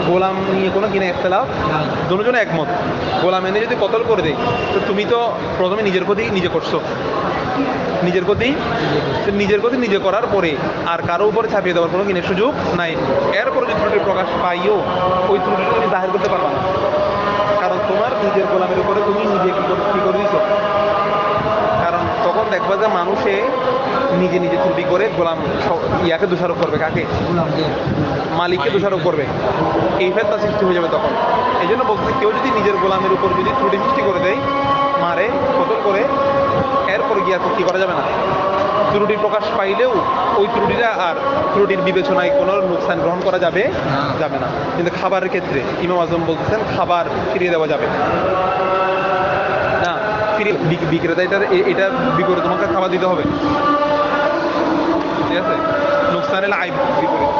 গোলাম নিয়ে কোনো কিনা ইখতিলাফ, দুজনে একমত। গোলাম এনে যদি কতল করে দেয়, তো তুমি তো প্রথমে নিজের ক্ষতি নিজে করছো, নিজের ক্ষতি নিজে করার পরে আর কারো উপরে ছাপিয়ে দেওয়ার কোনো কিনা সুযোগ নাই। এরপরে যদি ত্রুটি প্রকাশ পাইও, ওই ত্রুটি তুমি জাহির করতে পারবা না, কারণ তোমার নিজের গোলামের উপরে তুমি নিজে কি করে দিছো। কারণ তখন দেখবা যে মানুষে নিজে ত্রুটি করে গোলাম ইয়াকে দোষারোপ করবে, কাকে, মালিককে দোষারোপ করবে, এই ফেতনা সৃষ্টি হয়ে যাবে তখন। এই জন্য বলতে, কেউ যদি নিজের গোলামের উপর যদি ত্রুটি সৃষ্টি করে দেয়, মারে, কতল করে, এরপর গিয়া কি করা যাবে না, ত্রুটি প্রকাশ পাইলেও ওই ত্রুটিটা আর ত্রুটির বিবেচনায় কোনো নুকসান গ্রহণ করা যাবে না। কিন্তু খাবারের ক্ষেত্রে ইমাম আজম বলতেছেন খাবার ফিরিয়ে দেওয়া যাবে না, ফিরিয়ে বিক্রেতা এটা বিপরীত তোমাকে খাবার দিতে হবে, ঠিক আছে, নুকসানের আইব বিপরীত।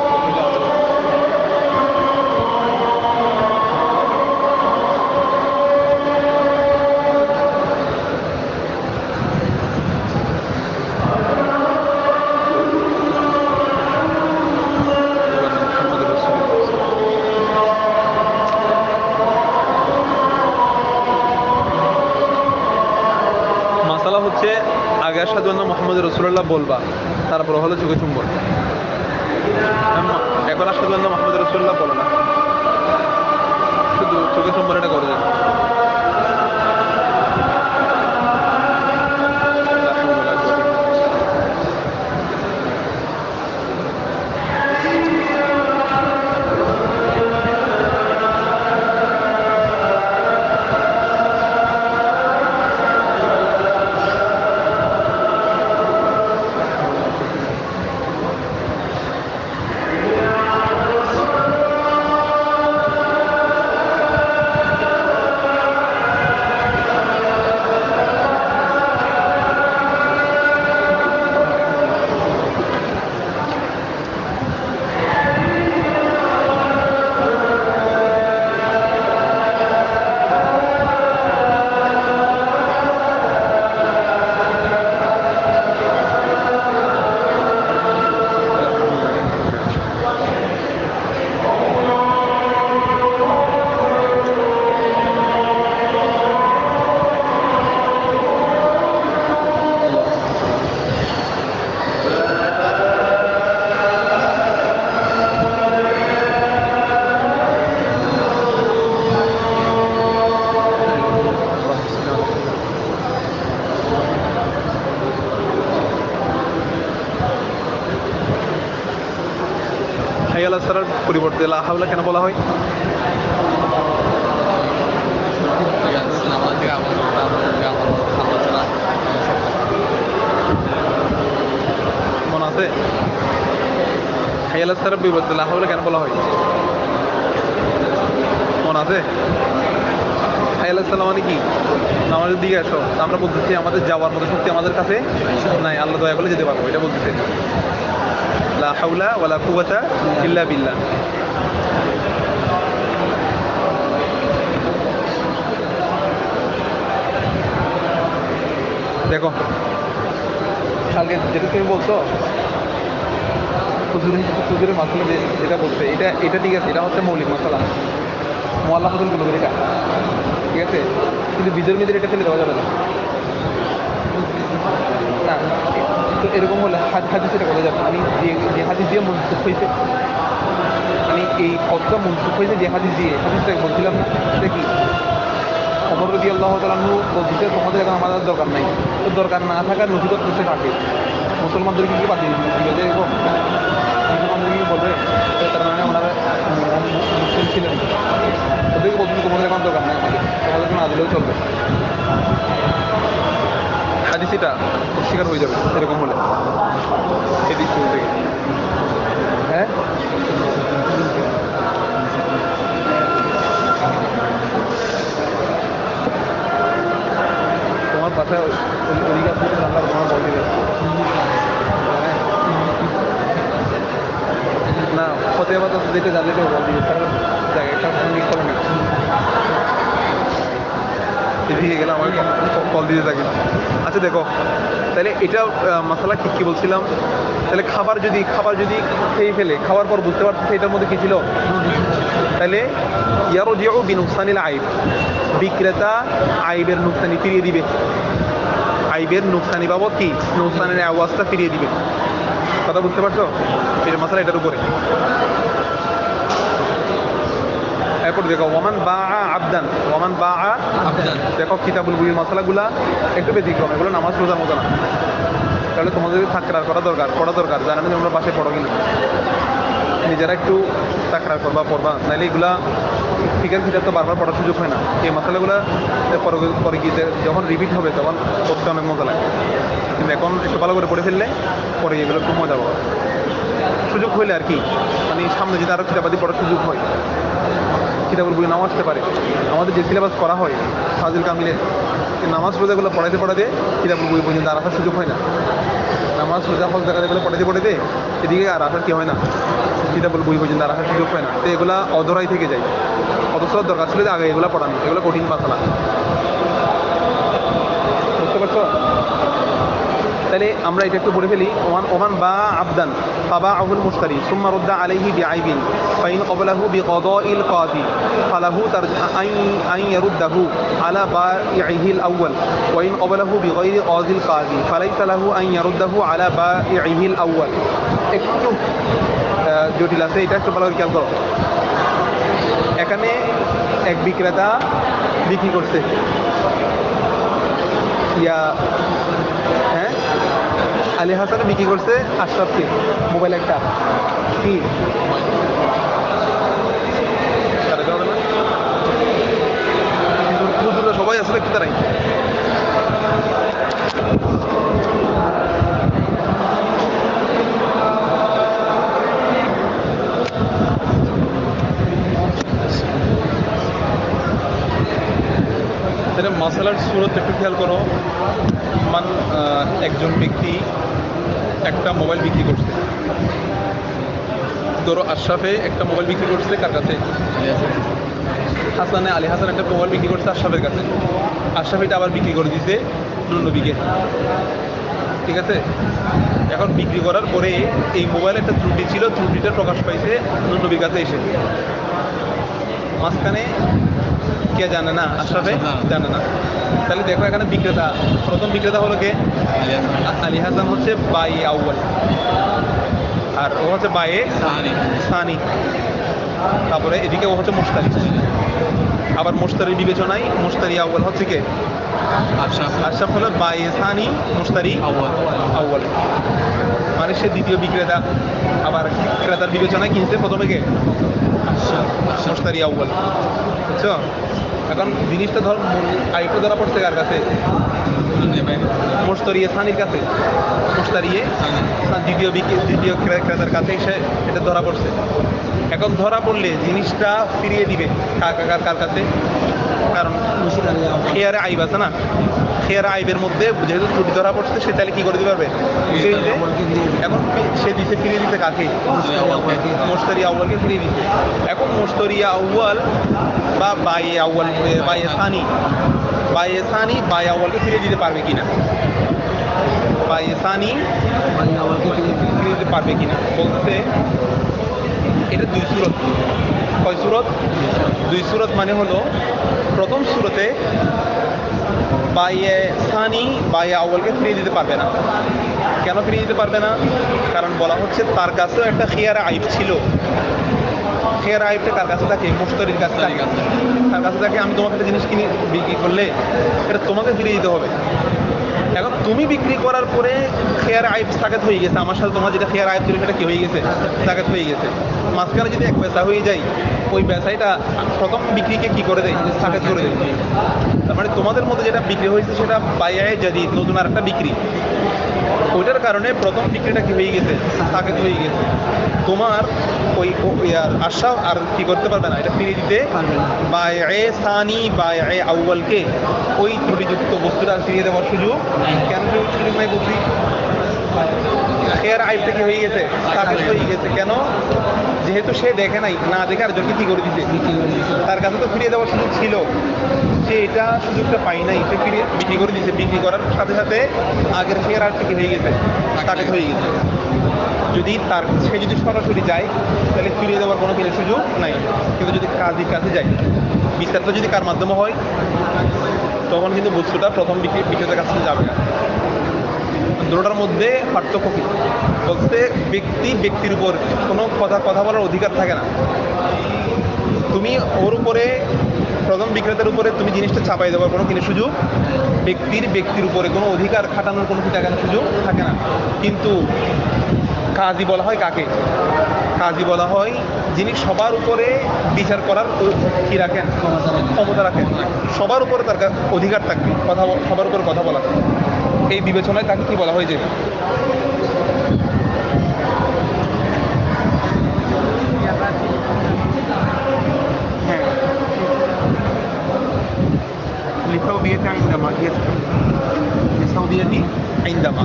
হচ্ছে আগে আসার জন্য মোহাম্মদ রসুল্লাহ বলবা, তারপর হলো চোখে চুম্বন, এখন আসার জন্য মোহাম্মদ রসুল্লাহ বলো না, শুধু চোখে চুম্বন এটা করে দেবে। হাইয়া আলাস সালার পরিবর্তে লা হাওলা কেন বলা হয়? মনে আছে? হাইয়া আলাস সালার পরিবর্তে লা হাওলা কেন বলা হয়? মনে আছে? হাইয়া আলাস সালাম মানে কি? আমাদের দিকে আসো, আমরা বলতেছি আমাদের যাওয়ার মতো শক্তি আমাদের কাছে নাই, আল্লাহ দয়া করলে যেতে পারবো, এটা বলতেছে। হাওলা ওয়ালা কুওয়াতা ইল্লা বিল্লাহ। দেখো কালকে যেটা তুমি বলছো হুজুরের মাসালা যেটা বলছে এটা ঠিক আছে, এটা হচ্ছে মৌলিক মশলা মোয়াল্লা ফজল গুলো এটা ঠিক আছে, কিন্তু বিধর্মীদের এটা ফেলে দেওয়া যাবে না। না তো এরকম হলে হাদিস এটা কথা যাবে, আমি যে হাদিস দিয়ে মনসুখ হয়েছে, আমি এই পদটা মনসুখ হয়েছে যে হাদিস দিয়ে, হাদিসটা বলছিলাম না এটা কি ওমর রাদিয়াল্লাহু তাআলা আনহু বলছে তোমাদের এখন আমাদের দরকার নাই, তো দরকার না থাকার নসিবত করতে থাকে মুসলমানদের কিন্তু বাতিল দিবে যে এরকম মুসলমানদের কি বলবে তার মানে ওনারা মুসলিম ছিলেন, ওদেরকে বলছেন তোমাদের এখন দরকার নাই, আমাদের না দিলেও চলবে। হাদিস এটা অস্বীকার হয়ে যাবে এরকম হলে এই দৃষ্টিকোণ থেকে। হ্যাঁ তোমার পাশে ওদিকে জানলার তোমার বল দিবে না, ফতে আবার যেটা জানলে বল দিবে তার জায়গাটা সঙ্গীত করে না, এদিকে গেলে আমাকে কল দিতে থাকে। আচ্ছা দেখো তাহলে এটা মশলা কি বলছিলাম, তাহলে খাবার যদি খেয়ে ফেলে খাওয়ার পর বুঝতে পারছে এটার মধ্যে কি ছিল, তাহলে ইয়ারজিউ বিনুকসানিল আইব, বিক্রেতা আইবের নুকসানি ফিরিয়ে দিবে, আইবের নুকসানি বাবদ কি নুকসানের আওয়াজটা ফিরিয়ে দিবে। কথা বুঝতে পারছো এটা মশলা এটার উপরে। এরপর দেখো ওমান বা আবদান, ওমান বা আবদান, দেখো কিতাবুল বুইয়ের মশলাগুলা একটু ব্যতিক্রম, এগুলো নামাজ রোজার মতো না, তাহলে তোমাদের তাকরার পড়া দরকার জানা নেই তোমরা বাসায় পড়ো কিনা, নিজেরা একটু তাকরার পড়বা, নাহলে এগুলা ফিকার কিতাব তো বারবার পড়ার সুযোগ হয় না, এই মশলাগুলা পরে গিয়ে যখন রিপিট হবে তখন পড়তে অনেক মজা লাগে, কিন্তু এখন একটু ভালো করে পড়ে ফেললে পরে এগুলো খুব মজা পাবো, সুযোগ হইলে আর কি, মানে সামনে যদি আরও কিতাবাদি পড়ার সুযোগ হয় কিতাবুল বই নাও আসতে পারে। আমাদের যে সিলেবাস করা হয় ফাজিল কামিলের নামাজ রোজাগুলো পড়াতে কিতাবুল বই পর্যন্ত আর আসার সুযোগ হয় না, নামাজ রোজা ফল জায়গাগুলো পড়াতে এদিকে আর আসার কি হয় না, কিতাবুল বই পর্যন্ত আর আসার সুযোগ হয় না, তো এগুলা অধরাই থেকে যায়, অথচ দরকার ছিল যে আগে এগুলো পড়ানো, এগুলো কঠিন মাসালা, বুঝতে পারছো? তাহলে আমরা এটা একটু পড়ে ফেলি। ওমান বা আবদান ফাবাআহুল মুশতারি সুম্মা রুদ্দা আলাইহি বিআইবিন ফাইন ক্বাবলাহু বিকাদাইল কাদি ফালাহু আন ইয়ারুদ্দাহু আলা বাইইহিল আউয়াল ওয়া ইন ক্বাবলাহু বিগাইরি কাদিল কাদি ফালাইসা লাহু আন ইয়ারুদ্দাহু আলা বাইইহিল আউয়াল। একটু জটিল আছে, এটা একটু ভালো করে খেয়াল করো। এখানে এক বিক্রেতা বিক্রি করছে হ্যাঁ আলী হাসান বিক্রি করছে আশরাফকে মোবাইল একটা কি সবাই আসলে কি তারাই মশলার সুরত একটু খেয়াল করো। একজন ব্যক্তি একটা মোবাইল বিক্রি করছে, ধরো আশরাফে একটা মোবাইল বিক্রি করছে কার কাছে, আলী হাসান একটা মোবাইল বিক্রি করছে আশরাফের কাছে, আশরাফ এটা আবার বিক্রি করে দিয়েছে নুনবীকে, ঠিক আছে। এখন বিক্রি করার পরে এই মোবাইলে একটা ত্রুটি ছিল, ত্রুটিটা প্রকাশ পাইছে নুনবীর কাছে এসে, মাঝখানে কে জানে না, আশরাফে জানে না। তাহলে দেখো এখানে বিক্রেতা, প্রথম বিক্রেতা হলো কে, আলী হাসান হচ্ছে বাই আউয়াল আর ও হচ্ছে বায়ে সানি, তারপরে এদিকে ও হচ্ছে মুশতারি, আবার মুশতারির বিবেচনায় মুশতারি আউয়াল হচ্ছে কে আশরাফ হলো বায়ে সানি মুশতারি আউয়াল, মানে সে দ্বিতীয় বিক্রেতা, আবার ক্রেতার বিবেচনায় কিনছে প্রথমে কে মুশতারি আউয়াল, বুঝছো? এখন জিনিসটা ধর আরেকটু ধরা পড়ছে কার কাছে, মুশতারিয়ে সানির কাছে, মুশতারিয়ে দ্বিতীয় ক্রেতার কাছে এসে এটা ধরা পড়ছে। এখন ধরা পড়লে জিনিসটা ফিরিয়ে দিবে কার কাছে, কারণ খেয়ারে আইব আছে না, খেয়ার আইবের মধ্যে যেহেতু ত্রুটি ধরা পড়ছে, সে তাহলে কি করে দিতে পারবে? এখন সে দিতে ফিরিয়ে দিতে কাকে? মুশতারি আউয়ালকে ফিরিয়ে দিতে। এখন মুশতারি আউয়াল বা বায়ে আউয়াল, বায়ে সানি, বায়ে আউয়ালকে ফিরিয়ে দিতে পারবে কিনা? বায়ে সানি ফিরিয়ে দিতে পারবে কিনা বলতে, এটা দুই সুরত। কয় সুরত? দুই সুরত। মানে হলো প্রথম সুরতে বায়ে সানি বায়ে আউয়ালকে ফিরিয়ে দিতে পারবে না। কেন ফিরিয়ে দিতে পারবে না? কারণ বলা হচ্ছে তার কাছেও একটা খিয়ার আইব ছিল। খিয়ার আইবটা কার কাছে থাকে? মুশতারির কাছে থাকে। তার কাছে থাকে, আমি তোমাকে একটা জিনিস কিনে বিক্রি করলে এটা তোমাকে ফিরিয়ে দিতে হবে। এখন তুমি বিক্রি করার পরে খেয়ার আইব সাকেত হয়ে গেছে, আমার সাথে তোমার যেটা খেয়ার আইব ছিল সেটা কি হয়ে গেছে? সাকেত হয়ে গেছে। মাঝখানে যদি এক পয়সা হয়ে যায়, ওই ব্যবসায়ীটা প্রথম বিক্রিকে কি করে দেয়? সাকেত করে দেয়। তার মানে তোমাদের মধ্যে যেটা বিক্রি হয়েছে সেটা বাইয়ায় জাদিদ, নতুন আর একটা বিক্রি। ওইটার কারণে প্রথম বিক্রিটা কি হয়ে গেছে? সাকেত হয়ে গেছে। তোমার ওই আশা আর কি করতে পারবে না, এটা ফিরিয়ে দিতে বায়ে সানি বায়ে আউয়ালকে ওই ত্রুটিযুক্ত বস্তুটা আর ফিরিয়ে দেওয়ার সুযোগ কেন সুযোগ নাই বলছি? খেয়ার আইবটা কি হয়ে গেছে? সাকেত হয়ে গেছে। কেন? যেহেতু সে দেখে নাই, না দেখে আরেকজনকে কি করে দিতে, তার কাছে তো ফিরিয়ে দেওয়ার সুযোগ ছিল, সে এটা সুযোগটা পাই নাই, সে ফিরিয়ে বিক্রি করে দিয়েছে। বিক্রি করার সাথে সাথে আগের খেয়ার আইবটা কি হয়ে গেছে? সাকেত হয়ে গেছে। যদি সে যদি সরাসরি যায় তাহলে ফিরিয়ে দেওয়ার কোনো কিছু সুযোগ নাই। কিন্তু যদি কাজের কাছে যায়, বিচারটা যদি কার মাধ্যমে হয়, তখন কিন্তু বস্তুটা প্রথম বিক্রেতার কাছে যাবে না। দুটোটার মধ্যে পার্থক্য কি বলতে, ব্যক্তির উপর কোনো কথা বলার অধিকার থাকে না। তুমি ওর উপরে, প্রথম বিক্রেতার উপরে তুমি জিনিসটা চাপাই দেওয়ার কোনো কিছু সুযোগ, ব্যক্তির উপরে কোনো অধিকার খাটানোর কোনো কিছু দেখানোর সুযোগ থাকে না। কিন্তু কাজী বলা হয় কাকে? কাজী বলা হয় যিনি সবার উপরে বিচার করার কি রাখেন? ক্ষমতা রাখেন। সবার উপরে তার অধিকার থাকবে, সবার উপরে কথা বলা। এই বিবেচনায় তাকে কি বলা হয়? যে হ্যাঁ, লিসাউদিয়াতি ইনদামা, লিসাউদিয়াতি ইনদামা,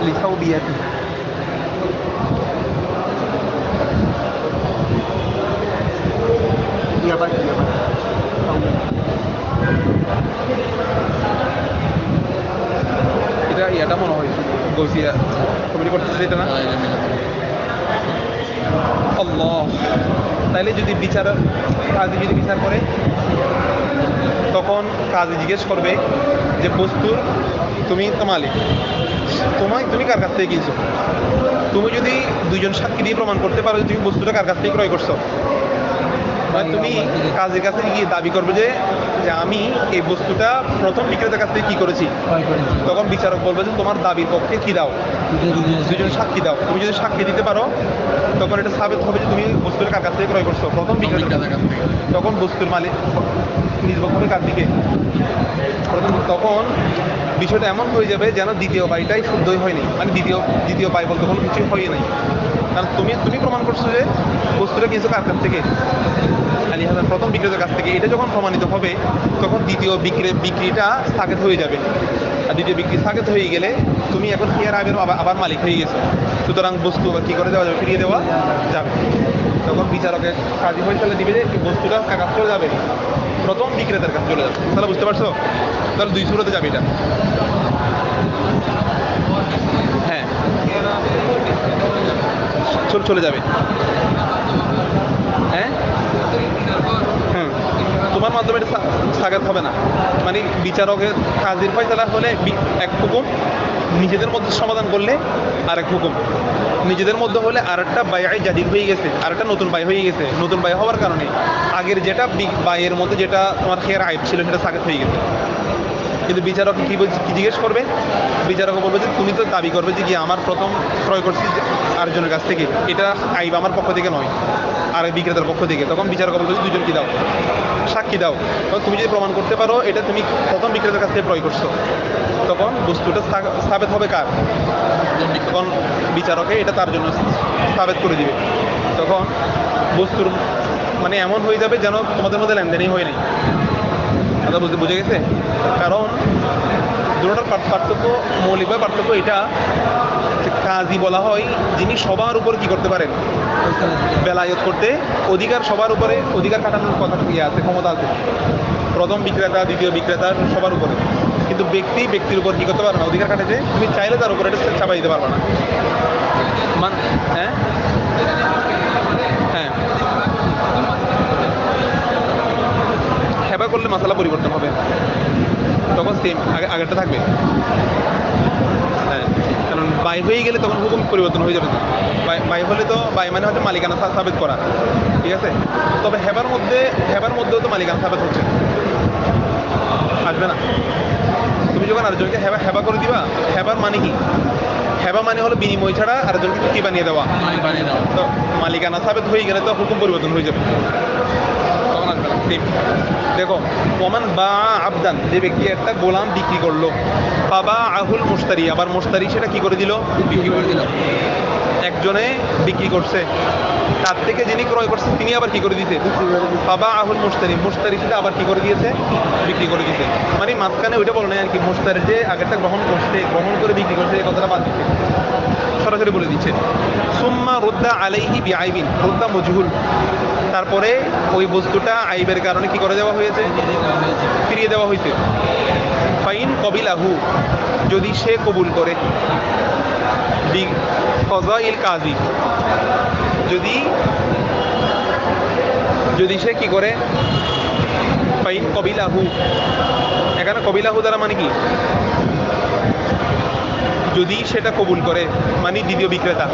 লিসাউদিয়াতি। এটা মনে হয় গৌসিয়া কমিটি করতেছে, এটা না? আল্লাহ। তাইলে যদি কাজী যদি বিচার করে, তখন কাজী জিজ্ঞেস করবে যে বস্তুর তুমি তো মালিক, তুমি কার কাছ থেকে কিনছো? তুমি যদি দুইজন সাক্ষী দিয়ে প্রমাণ করতে পারো যে তুমি বস্তুটা কার কাছ থেকে ক্রয় করছো, তুমি কাজের কাছে গিয়ে দাবি করবে যে আমি এই বস্তুটা প্রথম বিক্রেতার কাছ থেকে কি করেছি, তখন বিচারক বলবে যে তোমার দাবির পক্ষে কি দাও? দুজন সাক্ষী দাও। তুমি যদি সাক্ষী দিতে পারো, তখন এটা সাবিত হবে যে তুমি বস্তুটা কার কাছ থেকে ক্রয় করছো? প্রথম বিক্রেতার কাছ থেকে। তখন বস্তুর মালিক নির্ভর হবে কার দিকে? তখন বিষয়টা এমন হয়ে যাবে যেন দ্বিতীয় বাইটাই শুদ্ধই হয়নি, মানে দ্বিতীয় বাই বলতে কোনো কিছুই হয় নাই। কারণ তুমি প্রমাণ করছো যে বস্তুটা কিনছো কার কাছ থেকে? আলী হাসান প্রথম বিক্রেতার কাছ থেকে। এটা যখন প্রমাণিত হবে, তখন দ্বিতীয় বিক্রিটা স্থগিত হয়ে যাবে। আর দ্বিতীয় বিক্রি স্থগিত হয়ে গেলে তুমি এখন খেয়ার আইবের আবার মালিক হয়ে গেছো। সুতরাং বস্তু কি করে দেওয়া যাবে? ফিরিয়ে দেওয়া যাবে। তখন বিচারকের কাজী ফয়সালা দিবে যে বস্তুটা কার কাছে চলে যাবে? প্রথম বিক্রেতার কাছে চলে যাবে। তাহলে বুঝতে পারছো? তাহলে দুই সুরতে যাবে এটা। হ্যাঁ, চলে যাবে। হ্যাঁ, তোমার মাধ্যমে এটা সাগাত হবে না। মানে বিচারকের কাজীর ফয়সালা হলে এক হুকুম, নিজেদের মধ্যে সমাধান করলে আরেক হুকুম, নিজেদের মধ্যে হলে আরেকটা বাই জাদিদ হয়ে গেছে, আরেকটা নতুন বাই হয়ে গেছে। নতুন বাই হওয়ার কারণে আগের যেটা বাইয়ের মধ্যে যেটা তোমার খেয়ার আইব ছিল সেটা সাগাত হয়ে গেছে। কিন্তু বিচারক কি জিজ্ঞেস করবে? বিচারক বলবে যে তুমি তো দাবি করবে যে কি আমার প্রথম ক্রয় করছি আরেকজনের কাছ থেকে, এটা আইব আমার পক্ষ থেকে নয়, আর বিক্রেতার পক্ষ থেকে। তখন বিচারক বলবে যে দুজন কি দাও, সাক্ষী দাও। তুমি যদি প্রমাণ করতে পারো এটা তুমি প্রথম বিক্রেতার কাছ থেকে ক্রয় করছো, তখন বস্তুটা সাবেত হবে কার? তখন বিচারকে এটা তার জন্য সাবেত করে দিবে। তখন বস্তুর মানে এমন হয়ে যাবে যেন তোমাদের মধ্যে লেনদেনই হয় নাই। কথা বুঝতে বুঝে গেছে? কারণ দুটোটার পার্থক্য, মৌলিকভাবে পার্থক্য এটা যে কাজী বলা হয় যিনি সবার উপর কি করতে পারেন, বেলায়ত করতে অধিকার, সবার উপরে অধিকার খাটানোর কথা ইয়ে আছে, ক্ষমতা আছে, প্রথম বিক্রেতা দ্বিতীয় বিক্রেতা সবার উপরে। কিন্তু ব্যক্তির উপর কি করতে পারবে না, অধিকার খাটাতে তুমি চাইলে তার উপরে এটা চাপাই দিতে পারবে না। হ্যাঁ হ্যাঁ, হেবা করলে মাসালা পরিবর্তন হবে, তখন সেম আগেরটা থাকবে। হ্যাঁ, কারণ বাই হয়ে গেলে তখন হুকুম পরিবর্তন হয়ে যাবে। বাই হলে তো বাই মানে হচ্ছে মালিকানা সাবেত করা, ঠিক আছে? তবে হেবার মধ্যেও তো মালিকানা সাবেত হচ্ছে, আসবে না? তুমি যখন আরেকজনকে হেবা করে দিবা, হেবার মানে কি? হেবা মানে হলো বিনিময় ছাড়া আরেকজনকে কি বানিয়ে দেওয়া, তো মালিকানা সাবেত হয়ে গেলে তো হুকুম পরিবর্তন হয়ে যাবে, তখন আসবে না। দেখো, ওমান বা আবদান, যে ব্যক্তি একটা গোলাম বিক্রি করলো, বাবা আহুল মুশতারি, আবার মুশতারি সেটা কি করে দিল, বিক্রি করে দিল। একজনে বিক্রি করছে, তার থেকে যিনি ক্রয় করছে তিনি আবার কি করে দিতে, বাবা আহুল মুশতারি সেটা আবার কি করে দিয়েছে, বিক্রি করে দিয়েছে। মানে মাঝখানে ওইটা বলো না আর কি, মুশতারি যে আগেরটা গ্রহণ করে বিক্রি করছে, এই কথাটা বাদ দিচ্ছে, সরাসরি বলে দিচ্ছে। সুম্মা রুদ্দা আলাইহি বিআইবিন, রুদ্দা মজহুল, তারপরে ওই বস্তুটা আইবের কারণে কি করে দেওয়া হয়েছে, ফিরিয়ে দেওয়া হয়েছে। ফাইন কবিলাহু, যদি সে কবুল করে, বিকযাইল কাজী, যদি সে কি করে, ফাইন কবিলাহু, এখানে কবিলাহু দ্বারা মানে কি, যদি সেটা কবুল করে, মানে দ্বিতীয় বিক্রেতা।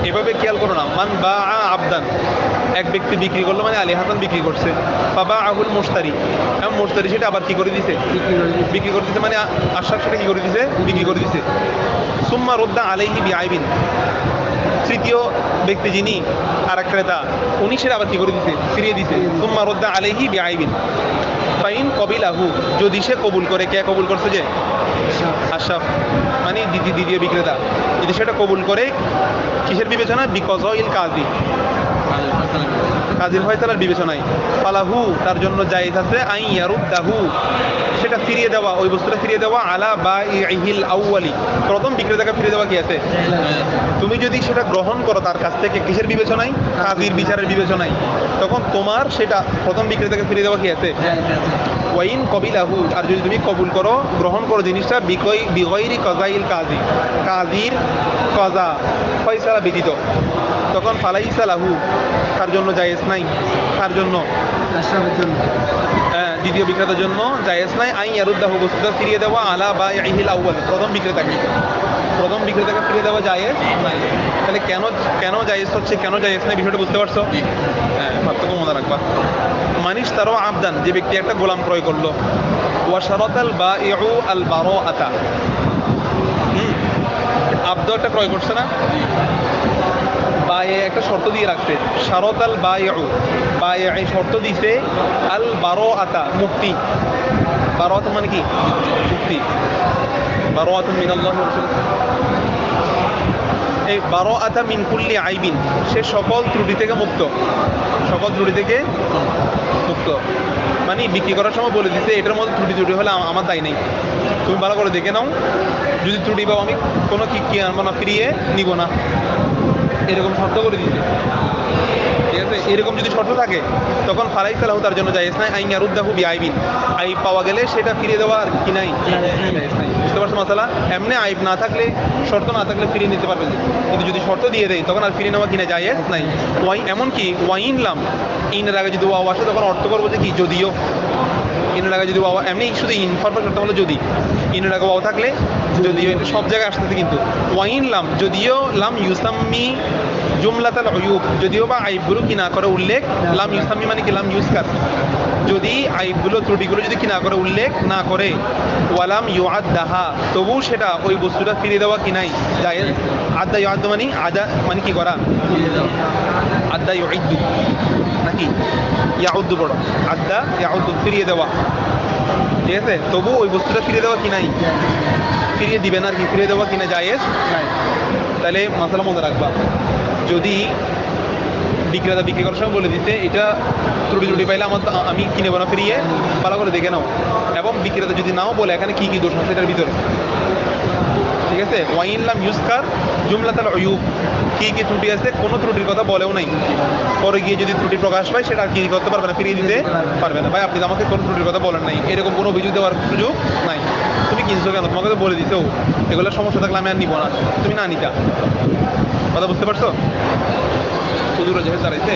এভাবে খেয়াল করো না, মান বা আবদান, এক ব্যক্তি বিক্রি করলো, মানে আলী হাসান বিক্রি করছে, বাবা আহুল মুশতারি, এবং মুশতারি সেটা আবার কি করে দিছে, বিক্রি করে দিছে, মানে আশরাফ সেটা কি করে দিছে, বিক্রি করে দিছে। সুম্মা রুদ্দা আলাইহি বিআইবিন, তৃতীয় ব্যক্তি যিনি আর এক ক্রেতা, উনি সেটা আবার কি করে দিছে, ফিরিয়ে দিছে। সুম্মা রুদ্দা আলাইহি বিআইবিন ফাইন কবিলাহু, যদি সে কবুল করে, কে কবুল করছে, যে আশরাফ মানে দ্বিতীয় বিক্রেতা, যদি সেটা কবুল করে, কিসের বিবেচনা, বিকযাইল কাজী, কাজীর ফয়সালার বিবেচনায়, ফালাহু, তার জন্য জায়েজ আছে, আই ইয়ারুদ্দাহু, সেটা ফিরিয়ে দেওয়া, ওই বস্তুটা ফিরিয়ে দেওয়া, আলা বাইহিল আউয়ালি, প্রথম বিক্রেতাকে ফিরিয়ে দেওয়া কি আছে। তুমি যদি সেটা গ্রহণ করো তার কাছ থেকে, কিসের বিবেচনায়, কাজীর বিচারের বিবেচনায়, তখন তোমার সেটা প্রথম বিক্রেতাকে ফিরিয়ে দেওয়া কি আছে। ওয়াইন কবিলাহু, আর যদি তুমি কবুল করো, গ্রহণ করো জিনিসটা, বিগয়রি কযাইল কাজী, কাজীর কজা ফয়সালা ব্যতীত, তখন ফালাইসা লাহু, তার জন্য জায়েজ নাই, তার জন্য দ্বিতীয় বিক্রেতার জন্য জায়েজ নাই, আই ইয়ারুদ্দাহু, বস্তুটা ফিরিয়ে দেওয়া, আলা বাইহিল আউয়াল, প্রথম বিক্রেতাকে ফিরিয়ে দেওয়া জায়েজ নাই। তাহলে কেন জায়েজ হচ্ছে, কেন জায়েজ নাই, বিষয়টা বুঝতে পারছো? হ্যাঁ, পার্থক্য মনে রাখবা। মানিস তারও আবদান, যে ব্যক্তি একটা গোলাম ক্রয় করলো, ওয়া শারাতাল বাঈউ আল বারাআতা, আবদ একটা ক্রয় করছে না, বায়ে একটা শর্ত দিয়ে রাখছে, শারাতাল বাঈউ, বায়ে শর্ত দিছে, আল বারাআতা, মুক্তি, বারাআত মানে কি, মুক্তি, বারাআতুন মিনাল্লাহি ওয়া রাসূলিহি, এই বারাআতা মিন কুল্লি আইবিন, সে সকল ত্রুটি থেকে মুক্ত, মানে বিক্রি করার সময় বলে দিতে, এটার মধ্যে ত্রুটি হলে আমার দায় নেই, তুমি ভালো করে দেখে নাও, যদি ত্রুটি পাও আমি কোনো কি আনবো না, ফিরিয়ে নিব না, এরকম শর্ত করে দিতে, ঠিক আছে? এরকম যদি শর্ত থাকে, তখন ফালাইসা লাহু, তার জন্য জায়েজ নাই, আই ইয়ারুদ্দাহু বিআইবিন, আইব পাওয়া গেলে সেটা ফিরিয়ে দেওয়া আর কি নাই, জায়েজ নাই। বুঝতে পারছো মাসালা? এমনি আইব না থাকলে, শর্ত না থাকলে ফিরিয়ে নিতে পারবে, কিন্তু যদি শর্ত দিয়ে দেয়, তখন আর ফিরিয়ে নেওয়া কিনা জায়েজ নাই। এমনকি ওয়াইন লাম, ইনের আগে যদি ওয়াও আসে, তখন অর্থ করবো যে কি, যদিও, ইনের আগে যদি ওয়াও, এমনি শুধু ইনফরমেশন করতে হলো, যদি ইনের আগে ওয়াও থাকলে যদিও, এটা সব জায়গায় আসতেছে, কিন্তু ওয়াইন লাম, যদিও, লাম ইউসাম্মি জুমলাতাল উয়ুব, যদিও বা আইবগুলো কি না করে উল্লেখ, লাম ইউসাম্মি মানে কি, লাম ইউজকার, যদি আইবগুলো ত্রুটিগুলো যদি কি না করে উল্লেখ না করে, ওয়ালাম ইউআদ্দাহা, তবু সেটা ওই বস্তুটা ফিরিয়ে দেওয়া কি নাই, জায়েজ। আদ্দা ইউআদ্দু মানে আদা মানে কি করা, আদ্দা ইউইদ্দু নাকি ইয়াউদ্দু, বড় আদ্দা ইয়াউদ্দু, ফিরিয়ে দেওয়া, ঠিক আছে? তবু ওই বস্তুটা ফিরিয়ে দেওয়া কি নাই, ফিরিয়ে দিবেন আর কি, ফিরিয়ে দেওয়া কিনা জায়েজ। তাহলে মাসালা মনে রাখবা, যদি বিক্রেতা বিক্রি করার সময় বলে দিতে এটা ত্রুটি পাইলে আমি কিনে না ফিরিয়ে ভালো করে দেখে নাও, এবং বিক্রেতা যদি নাও বলে এখানে কি কি দোষ আছে এটার ভিতরে, ঠিক আছে। ওয়াইনলাম ইউজকার জুমলাতাল উয়ুব, কি কি ত্রুটি আছে কোনো ত্রুটির কথা বলেও নাই, পরে গিয়ে যদি ত্রুটি প্রকাশ পায় সেটা আর কি করতে পারবে না, ফিরিয়ে দিতে পারবে না। ভাই আপনি তো আমাকে কোনো ত্রুটির কথা বলেন নাই, এরকম কোনো অভিযোগ দেওয়ার সুযোগ নাই, তুমি কিনছো কেন, তোমাকে তো বলে দিতেও এগুলোর সমস্যা থাকলে আমি আর নিবো না, তুমি না নিতা। কথা বুঝতে পারছো? হুজুর যেহেতু দাঁড়াইতে